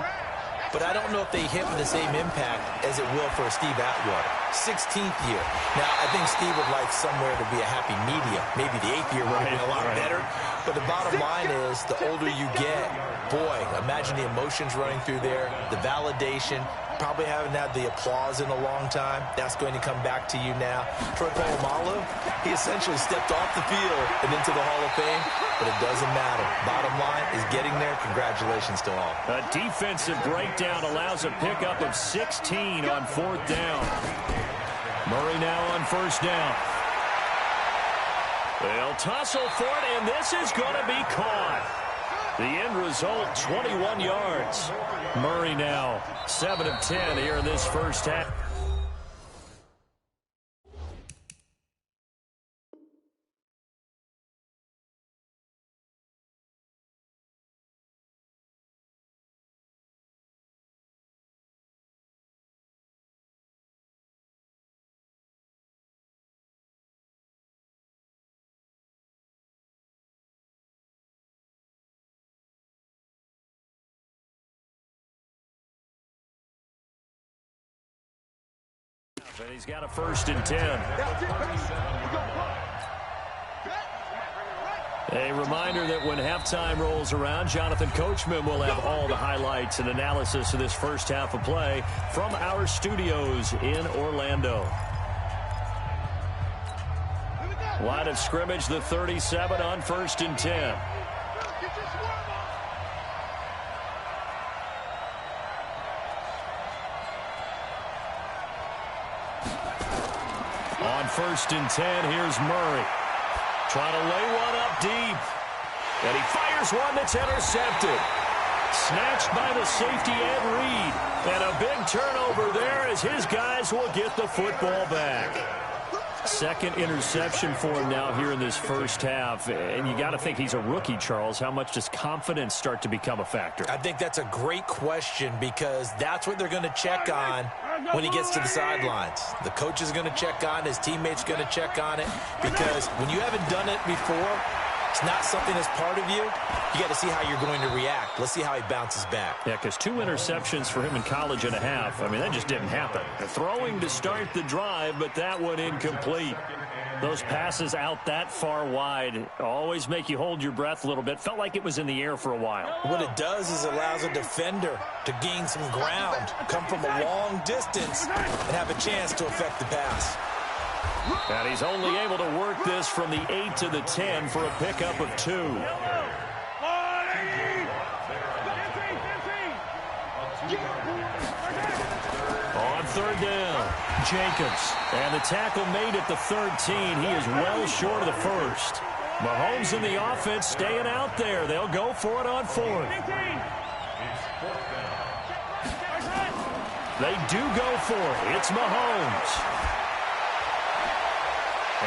but I don't know if they hit with the same impact as it will for Steve Atwater. 16th year. Now, I think Steve would like somewhere to be a happy medium. Maybe the 8th year would have been a lot better. But the bottom line is, the older you get, boy, imagine the emotions running through there, the validation. Probably haven't had the applause in a long time. That's going to come back to you now. Troy Polamalu, he essentially stepped off the field and into the Hall of Fame, but it doesn't matter. Bottom line is getting there. Congratulations to all. A defensive breakdown allows a pickup of 16 on fourth down. Murray now on first down. They'll tussle for it, and this is going to be caught. The end result, 21 yards. Murray now 7 of 10 here in this first half. And he's got a 1st and 10. A reminder that when halftime rolls around, Jonathan Coachman will have all the highlights and analysis of this first half of play from our studios in Orlando. Line of scrimmage, the 37 on 1st and 10. On 1st and 10, here's Murray. Trying to lay one up deep. And he fires one that's intercepted. Snatched by the safety Ed Reed. And a big turnover there as his guys will get the football back. Second interception for him now here in this first half. And you got to think he's a rookie, Charles. How much does confidence start to become a factor? I think that's a great question because that's what they're going to check on when he gets to the sidelines. The coach is going to check on, his teammates are going to check on it, because when you haven't done it before, it's not something that's part of you. You got to see how you're going to react. Let's see how he bounces back. Yeah, because 2 interceptions for him in college and a half. I mean, that just didn't happen. Throwing to start the drive, but that one incomplete. Those passes out that far wide always make you hold your breath a little bit. Felt like it was in the air for a while. What it does is it allows a defender to gain some ground, come from a long distance, and have a chance to affect the pass. And he's only able to work this from the 8 to the 10 for a pickup of 2. On third down, Jacobs. And the tackle made at the 13. He is well short of the first. Mahomes and the offense staying out there. They'll go for it on fourth. They do go for it. It's Mahomes.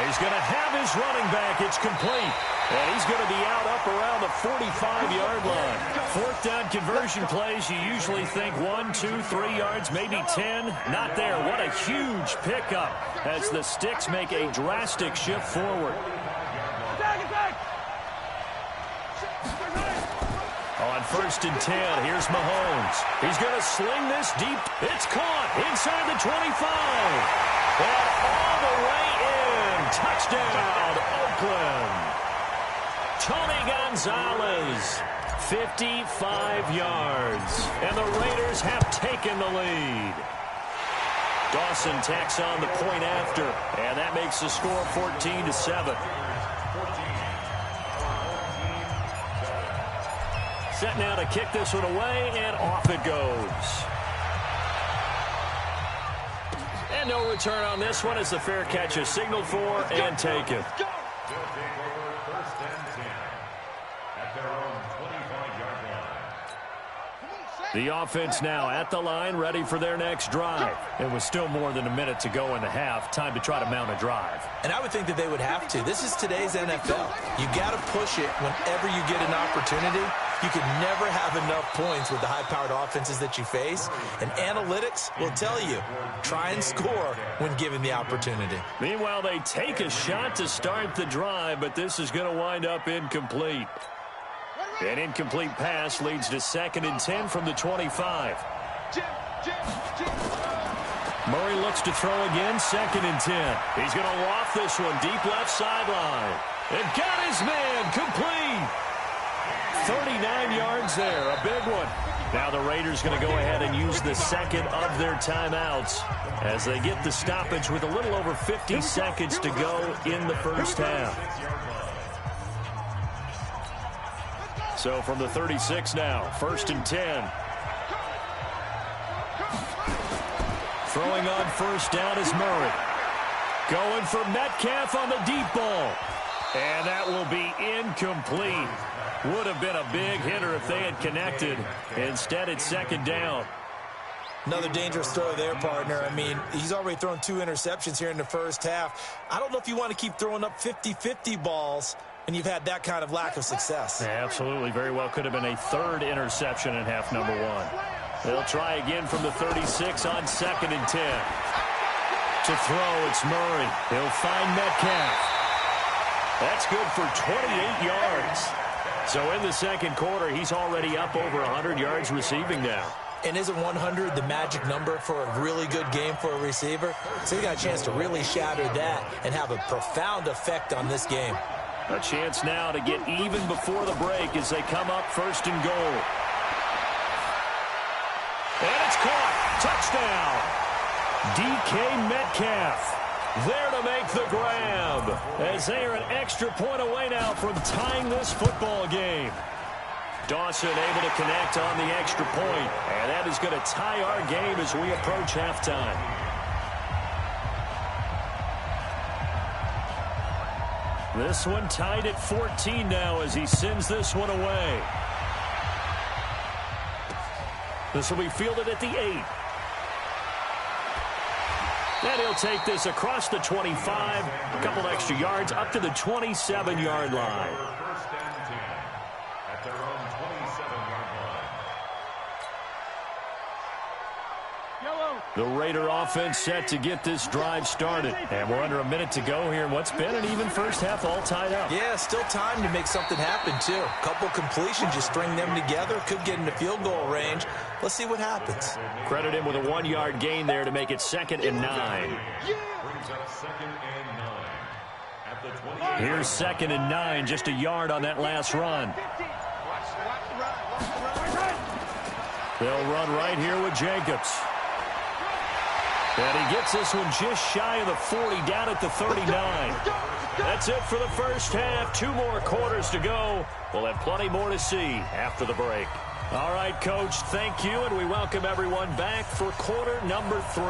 He's going to have his running back. It's complete. And he's going to be out up around the 45-yard line. Fourth down conversion plays, you usually think 1, 2, 3 yards, maybe 10. Not there. What a huge pickup as the Sticks make a drastic shift forward. On first and 10, here's Mahomes. He's going to sling this deep. It's caught inside the 25. And all the way in. Touchdown, Oakland. Tony Gonzalez, 55 yards. And the Raiders have taken the lead. Dawson tacks on the point after. And that makes the score 14-7. Set now to kick this one away, and off it goes. And no return on this one as the fair catch is signaled for and taken. The offense now at the line, ready for their next drive. It was still more than a minute to go in the half. Time to try to mount a drive. And I would think that they would have to. This is today's NFL. You got to push it whenever you get an opportunity. You can never have enough points with the high-powered offenses that you face. And analytics will tell you, try and score when given the opportunity. Meanwhile, they take a shot to start the drive, but this is going to wind up incomplete. An incomplete pass leads to 2nd and 10 from the 25. Murray looks to throw again, 2nd and 10. He's going to loft this one deep left sideline. And got his man complete. 39 yards there, a big one. Now the Raiders going to go ahead and use the second of their timeouts as they get the stoppage with a little over 50 seconds to go in the first half. So from the 36 now, 1st and 10. Throwing on first down is Murray. Going for Metcalf on the deep ball. And that will be incomplete. Would have been a big hitter if they had connected. Instead, it's 2nd down. Another dangerous throw there, partner. I mean, he's already thrown 2 interceptions here in the first half. I don't know if you want to keep throwing up 50-50 balls and you've had that kind of lack of success. Yeah, absolutely. Very well could have been a 3rd interception in half number 1. They'll try again from the 36 on 2nd and 10. To throw, it's Murray. He'll find Metcalf. That's good for 28 yards. So in the second quarter, he's already up over 100 yards receiving now. And isn't 100 the magic number for a really good game for a receiver? So he got a chance to really shatter that and have a profound effect on this game. A chance now to get even before the break as they come up 1st and goal. And it's caught. Touchdown. DK Metcalf there to make the grab as they are an extra point away now from tying this football game. Dawson able to connect on the extra point, and that is going to tie our game as we approach halftime. This one tied at 14 now as he sends this one away. This will be fielded at the 8. And he'll take this across the 25, a couple extra yards up to the 27-yard line. First and 10 at their own 27-yard line. The Raider offense set to get this drive started. And we're under a minute to go here in what's been an even first half, all tied up. Yeah, still time to make something happen, too. Couple completions, you string them together, could get into field goal range. Let's see what happens. Credit him with a 1-yard gain there to make it 2nd and 9. Brings up 2nd and 9 at the 28. Here's 2nd and 9, just a yard on that last run. They'll run right here with Jacobs. And he gets this one just shy of the 40, down at the 39. That's it for the first half. 2 more quarters to go. We'll have plenty more to see after the break. All right, Coach, thank you, and we welcome everyone back for quarter number 3.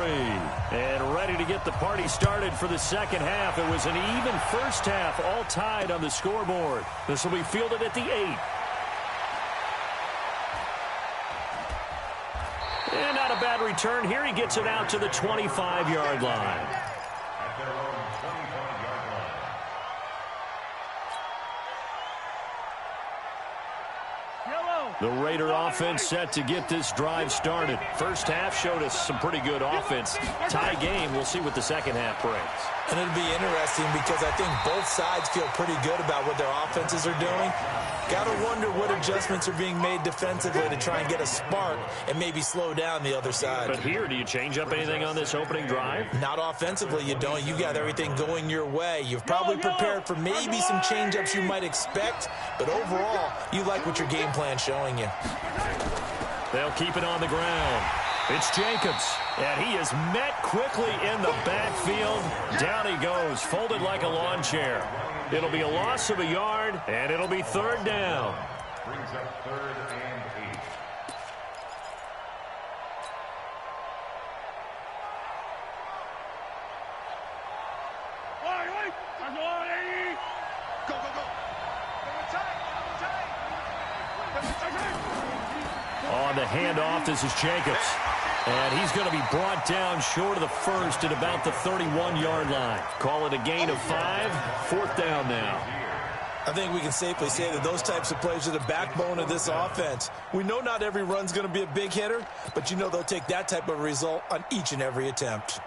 And ready to get the party started for the second half. It was an even first half, all tied on the scoreboard. This will be fielded at the 8. And not a bad return here. He gets it out to the 25-yard line. At their own 25-yard line. The Raider offense set to get this drive started. First half showed us some pretty good offense. Tie game. We'll see what the second half brings. And it'll be interesting because I think both sides feel pretty good about what their offenses are doing. Got to wonder what adjustments are being made defensively to try and get a spark and maybe slow down the other side. But here, do you change up anything on this opening drive? Not offensively, you don't. You got everything going your way. You've probably prepared for maybe some change-ups you might expect, but overall, you like what your game plan's showing you. They'll keep it on the ground. It's Jacobs, and he is met quickly in the backfield. Down he goes, folded like a lawn chair. It'll be a loss of a yard, and it'll be 3rd down. Brings up 3rd and 8. Go, go, go. On the handoff, this is Jacobs. And he's going to be brought down short of the first at about the 31-yard line. Call it a gain of 5. 4th down now. I think we can safely say that those types of plays are the backbone of this offense. We know not every run's going to be a big hitter, but you know they'll take that type of result on each and every attempt.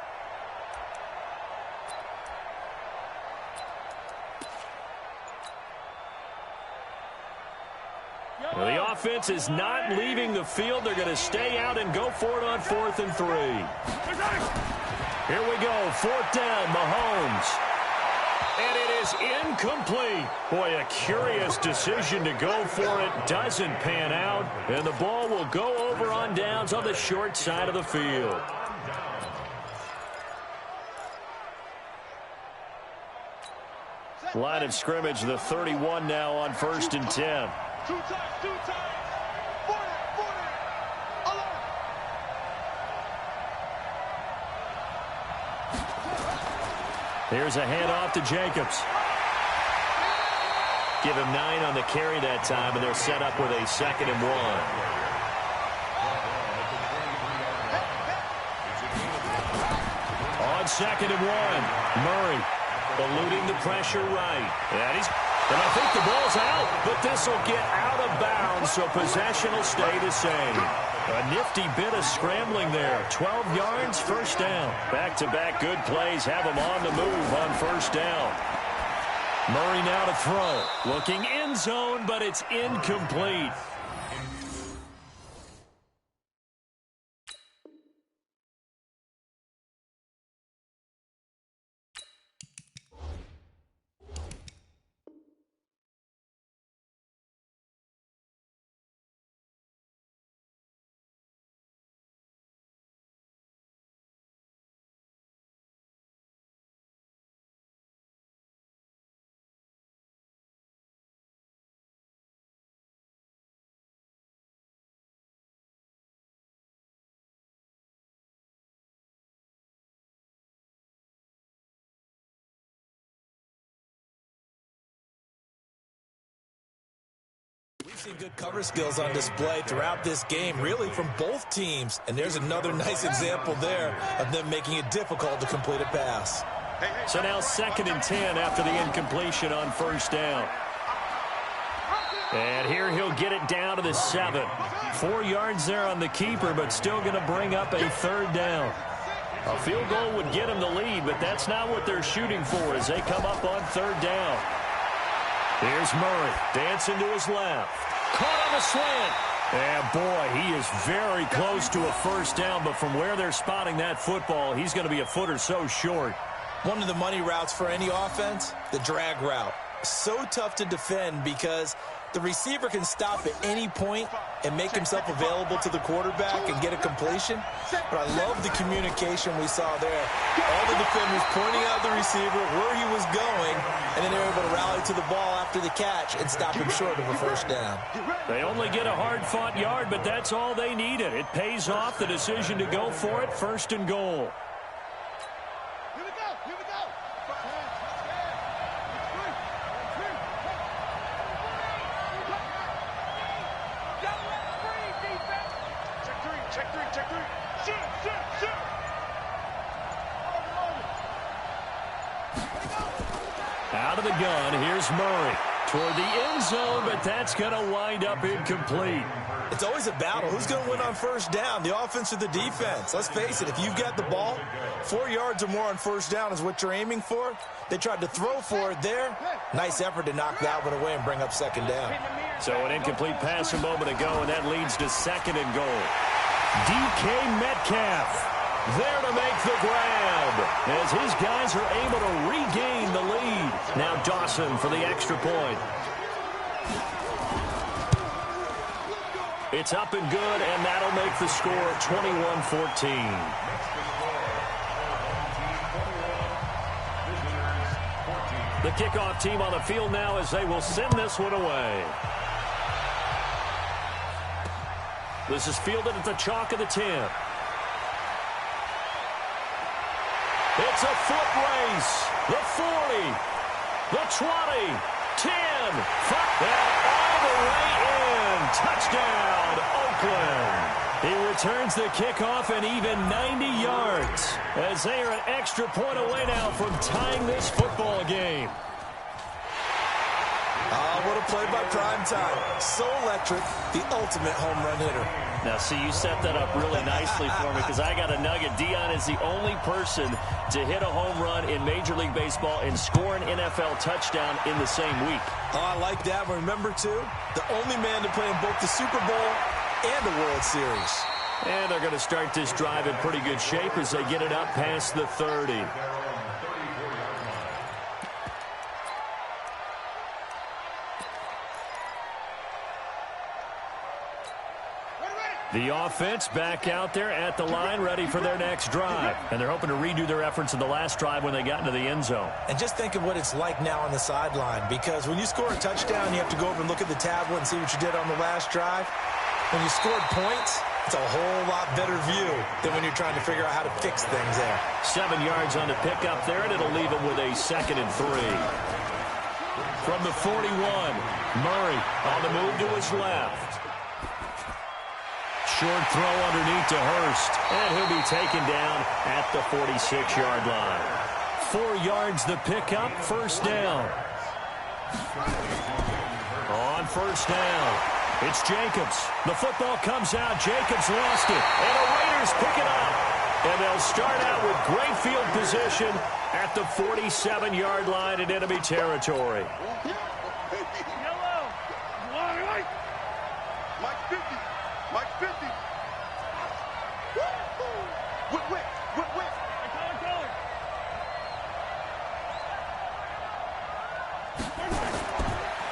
Well, the offense is not leaving the field. They're going to stay out and go for it on 4th and 3. Here we go. 4th down, Mahomes. And it is incomplete. Boy, a curious decision to go for it. Doesn't pan out. And the ball will go over on downs on the short side of the field. Line of scrimmage, the 31 now on 1st and 10. 2 times, 2 times. 40, 40. Alert. Here's a handoff to Jacobs. Give him 9 on the carry that time, and they're set up with a 2nd and 1. On 2nd and 1, Murray eluding the pressure right. And I think the ball's out, but this will get out of bounds, so possession will stay the same. A nifty bit of scrambling there. 12 yards, 1st down. Back-to-back good plays have him on the move on 1st down. Murray now to throw. Looking end zone, but it's incomplete. seen good cover skills on display throughout this game, really from both teams. And there's another nice example there of them making it difficult to complete a pass. So now 2nd and 10 after the incompletion on 1st down. And here he'll get it down to the 7. 4 yards there on the keeper, but still going to bring up a 3rd down. A field goal would get him the lead, but that's not what they're shooting for as they come up on 3rd down. Here's Murray, dancing to his left. Caught on the slant. And boy, he is very close to a 1st down, but from where they're spotting that football, he's going to be a foot or so short. One of the money routes for any offense, the drag route. So tough to defend because the receiver can stop at any point and make himself available to the quarterback and get a completion. But I love the communication we saw there. All the defenders pointing out the receiver, where he was going, and then they were able to rally to the ball after the catch and stop him short of a 1st down. They only get a hard-fought yard, but that's all they needed. It pays off the decision to go for it, 1st and goal. Out of the gun, here's Murray. Toward the end zone, but that's going to wind up incomplete. It's always a battle. Who's going to win on 1st down, the offense or the defense? Let's face it, if you've got the ball, 4 yards or more on 1st down is what you're aiming for. They tried to throw for it there. Nice effort to knock that one away and bring up 2nd down. So an incomplete pass a moment ago, and that leads to 2nd and goal. DK Metcalf there to make the grab as his guys are able to regain the lead. Now Dawson for the extra point. It's up and good, and that'll make the score 21-14. The kickoff team on the field now as they will send this one away. This is fielded at the chalk of the 10. It's a foot race. The 40, the 20, 10, 5, and all the way in. Touchdown, Oakland. He returns the kickoff and even 90 yards as they are an extra point away now from tying this football game. Oh, what a play by Primetime. So electric, the ultimate home run hitter. Now, see, you set that up really nicely for me because I got a nugget. Dion is the only person to hit a home run in Major League Baseball and score an NFL touchdown in the same week. Oh, I like that. But remember, too, the only man to play in both the Super Bowl and the World Series. And they're going to start this drive in pretty good shape as they get it up past the 30. The offense back out there at the line, ready for their next drive. And they're hoping to redo their efforts in the last drive when they got into the end zone. And just think of what it's like now on the sideline, because when you score a touchdown, you have to go over and look at the tablet and see what you did on the last drive. When you scored points, it's a whole lot better view than when you're trying to figure out how to fix things there. 7 yards on the pickup there, and it'll leave them with a 2nd and 3. From the 41, Murray on the move to his left. Short throw underneath to Hurst, and he'll be taken down at the 46-yard line. 4 yards the pickup, 1st down. On 1st down, it's Jacobs. The football comes out. Jacobs lost it, and the Raiders pick it up. And they'll start out with great field position at the 47-yard line in enemy territory.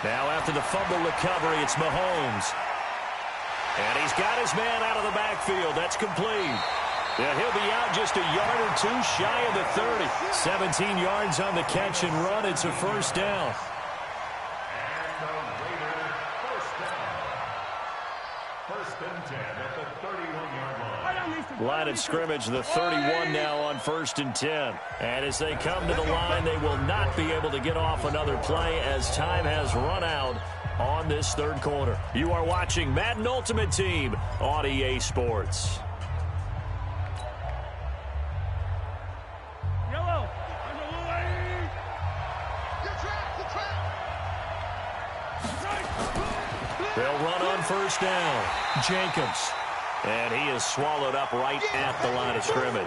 Now after the fumble recovery, it's Mahomes. And he's got his man out of the backfield. That's complete. Yeah, he'll be out just a yard or two shy of the 30. 17 yards on the catch and run. It's a 1st down. And the Raiders first down. 1st and 10 at the 31-yard line. Line of scrimmage, the 31 now on 1st and 10. And as they come to the line, they will not be able to get off another play as time has run out on this third quarter. You are watching Madden Ultimate Team on EA Sports. They'll run on first down. Jacobs. And he is swallowed up right at the line of scrimmage.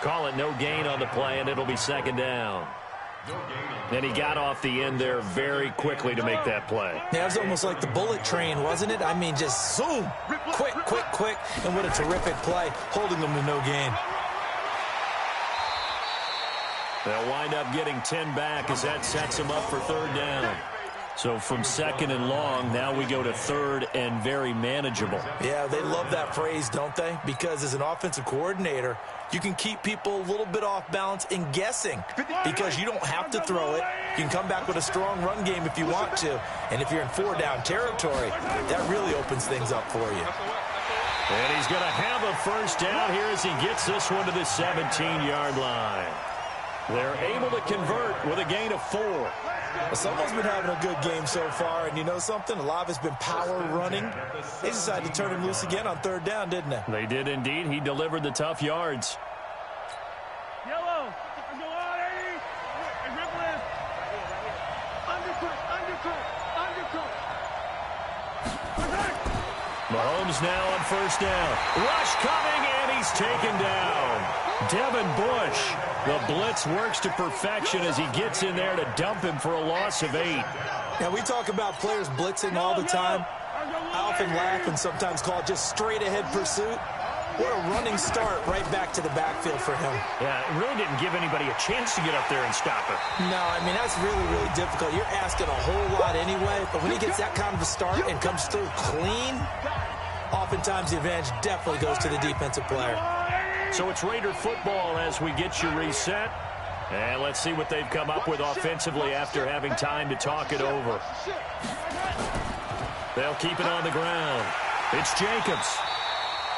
Call it no gain on the play, and it'll be second down. And he got off the end there very quickly to make that play. Yeah, it was almost like the bullet train, wasn't it? I mean, just zoom. Quick, quick, quick. And what a terrific play, holding them to no gain. They'll wind up getting 10 back as that sets them up for third down. So from second and long, now we go to third and very manageable. Yeah, they love that phrase, don't they? Because as an offensive coordinator, you can keep people a little bit off balance and guessing because you don't have to throw it. You can come back with a strong run game if you want to. And if you're in four-down territory, that really opens things up for you. And he's going to have a first down here as he gets this one to the 17-yard line. They're able to convert with a gain of 4. Well, someone's been having a good game so far, and you know something? A lot of it's been power running. They decided to turn him loose again on third down, didn't they? They did indeed. He delivered the tough yards. Yellow. Mahomes now on first down. Rush coming, and he's taken down. Devin Bush. The blitz works to perfection as he gets in there to dump him for a loss of 8. Now, we talk about players blitzing all the time. I often laugh and sometimes call it just straight-ahead pursuit. What a running start right back to the backfield for him. Yeah, it really didn't give anybody a chance to get up there and stop it. No, I mean, that's really, really difficult. You're asking a whole lot anyway, but when he gets that kind of a start and comes through clean, oftentimes the advantage definitely goes to the defensive player. So it's Raider football as we get you reset. And let's see what they've come up with offensively after having time to talk it over. They'll keep it on the ground. It's Jacobs.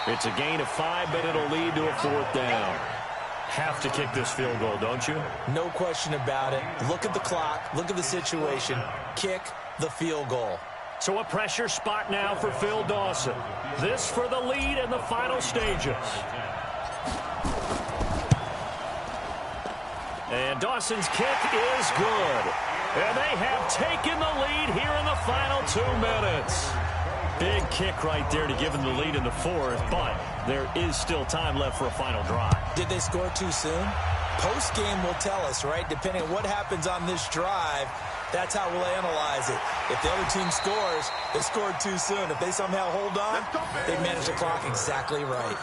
It's a gain of 5, but it'll lead to a fourth down. Have to kick this field goal, don't you? No question about it. Look at the clock. Look at the situation. Kick the field goal. So a pressure spot now for Phil Dawson. This for the lead in the final stages. And Dawson's kick is good. And they have taken the lead here in the final 2 minutes. Big kick right there to give them the lead in the fourth, but there is still time left for a final drive. Did they score too soon? Post-game will tell us, right? Depending on what happens on this drive, that's how we'll analyze it. If the other team scores, they scored too soon. If they somehow hold on, they managed the clock exactly right.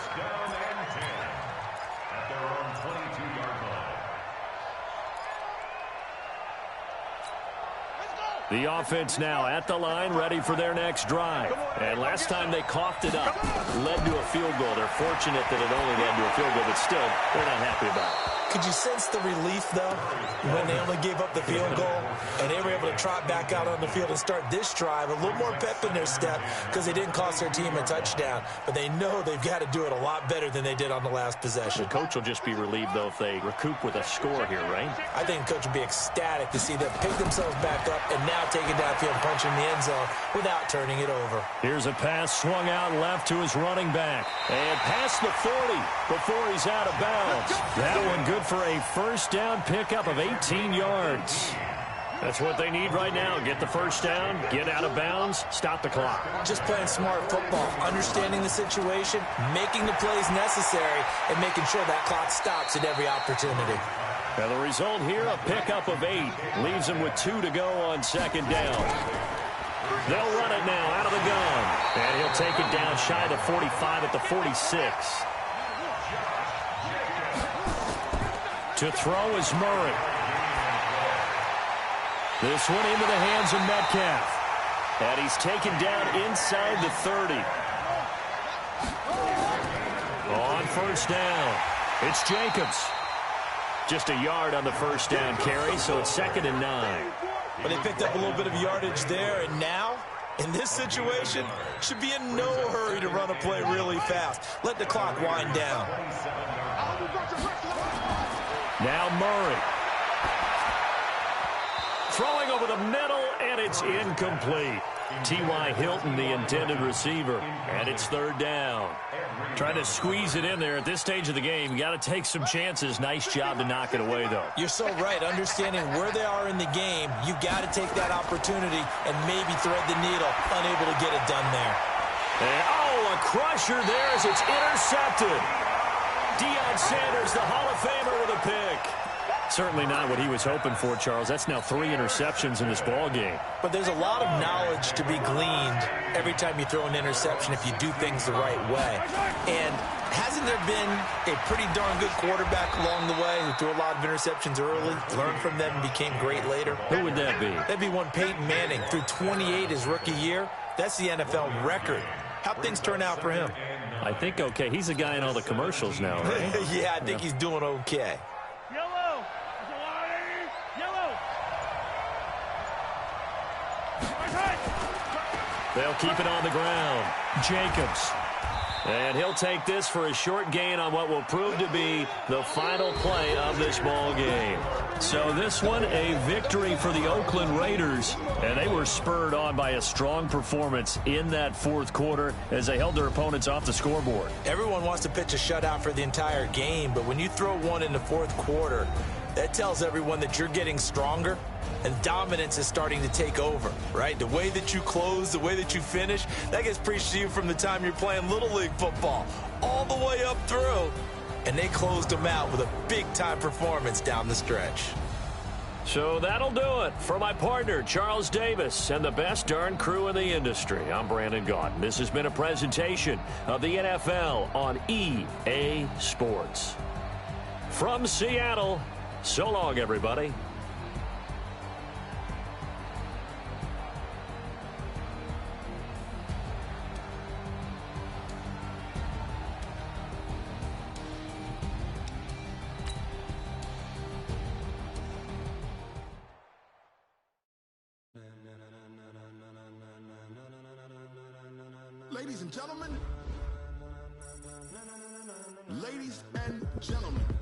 The offense now at the line, ready for their next drive. And last time they coughed it up, led to a field goal. They're fortunate that it only led to a field goal, but still, they're not happy about it. Could you sense the relief, though, when they only gave up the field goal and they were able to trot back out on the field and start this drive? A little more pep in their step because they didn't cost their team a touchdown, but they know they've got to do it a lot better than they did on the last possession. The coach will just be relieved, though, if they recoup with a score here, right? I think the coach will be ecstatic to see them pick themselves back up and now take it downfield and punch in the end zone without turning it over. Here's a pass swung out left to his running back. And past the 40 before he's out of bounds. That one good for a first down pickup of 18 yards. That's what they need right now. Get the first down, get out of bounds, stop the clock. Just playing smart football, understanding the situation, making the plays necessary, and making sure that clock stops at every opportunity. Now the result here, a pickup of 8. Leaves them with 2 to go on second down. They'll run it now out of the gun. And he'll take it down shy of the 45 at the 46. To throw is Murray. This one into the hands of Metcalf. And he's taken down inside the 30. On first down, it's Jacobs. Just a yard on the first down carry, so it's 2nd and 9. But they picked up a little bit of yardage there, and now, in this situation, should be in no hurry to run a play really fast. Let the clock wind down. Now Murray. throwing over the middle, and it's incomplete. T.Y. Hilton, the intended receiver, and it's third down. Trying to squeeze it in there at this stage of the game. You got to take some chances. Nice job to knock it away, though. You're so right. Understanding where they are in the game, you got to take that opportunity and maybe thread the needle. Unable to get it done there. And, oh, a crusher there as it's intercepted. Deion Sanders, the Hall of Famer, with a pick. Certainly not what he was hoping for, Charles. That's now 3 interceptions in this ball game. But there's a lot of knowledge to be gleaned every time you throw an interception if you do things the right way. And hasn't there been a pretty darn good quarterback along the way who threw a lot of interceptions early, learned from them, and became great later? Who would that be? That'd be one Peyton Manning. Threw 28 his rookie year. That's the NFL record. How'd things turn out for him? I think okay. He's a guy in all the commercials now, right? Yeah, I think he's doing okay. Yellow. Yellow. They'll keep it on the ground. Jacobs. And he'll take this for a short gain on what will prove to be the final play of this ball game. So this one, a victory for the Oakland Raiders. And they were spurred on by a strong performance in that fourth quarter as they held their opponents off the scoreboard. Everyone wants to pitch a shutout for the entire game, but when you throw one in the fourth quarter, that tells everyone that you're getting stronger and dominance is starting to take over, right? The way that you close, the way that you finish, that gets preached to you from the time you're playing Little League football all the way up through. And they closed them out with a big-time performance down the stretch. So that'll do it for my partner, Charles Davis, and the best darn crew in the industry. I'm Brandon Gaudin. This has been a presentation of the NFL on EA Sports. From Seattle, so long, everybody. Ladies and gentlemen, ladies and gentlemen.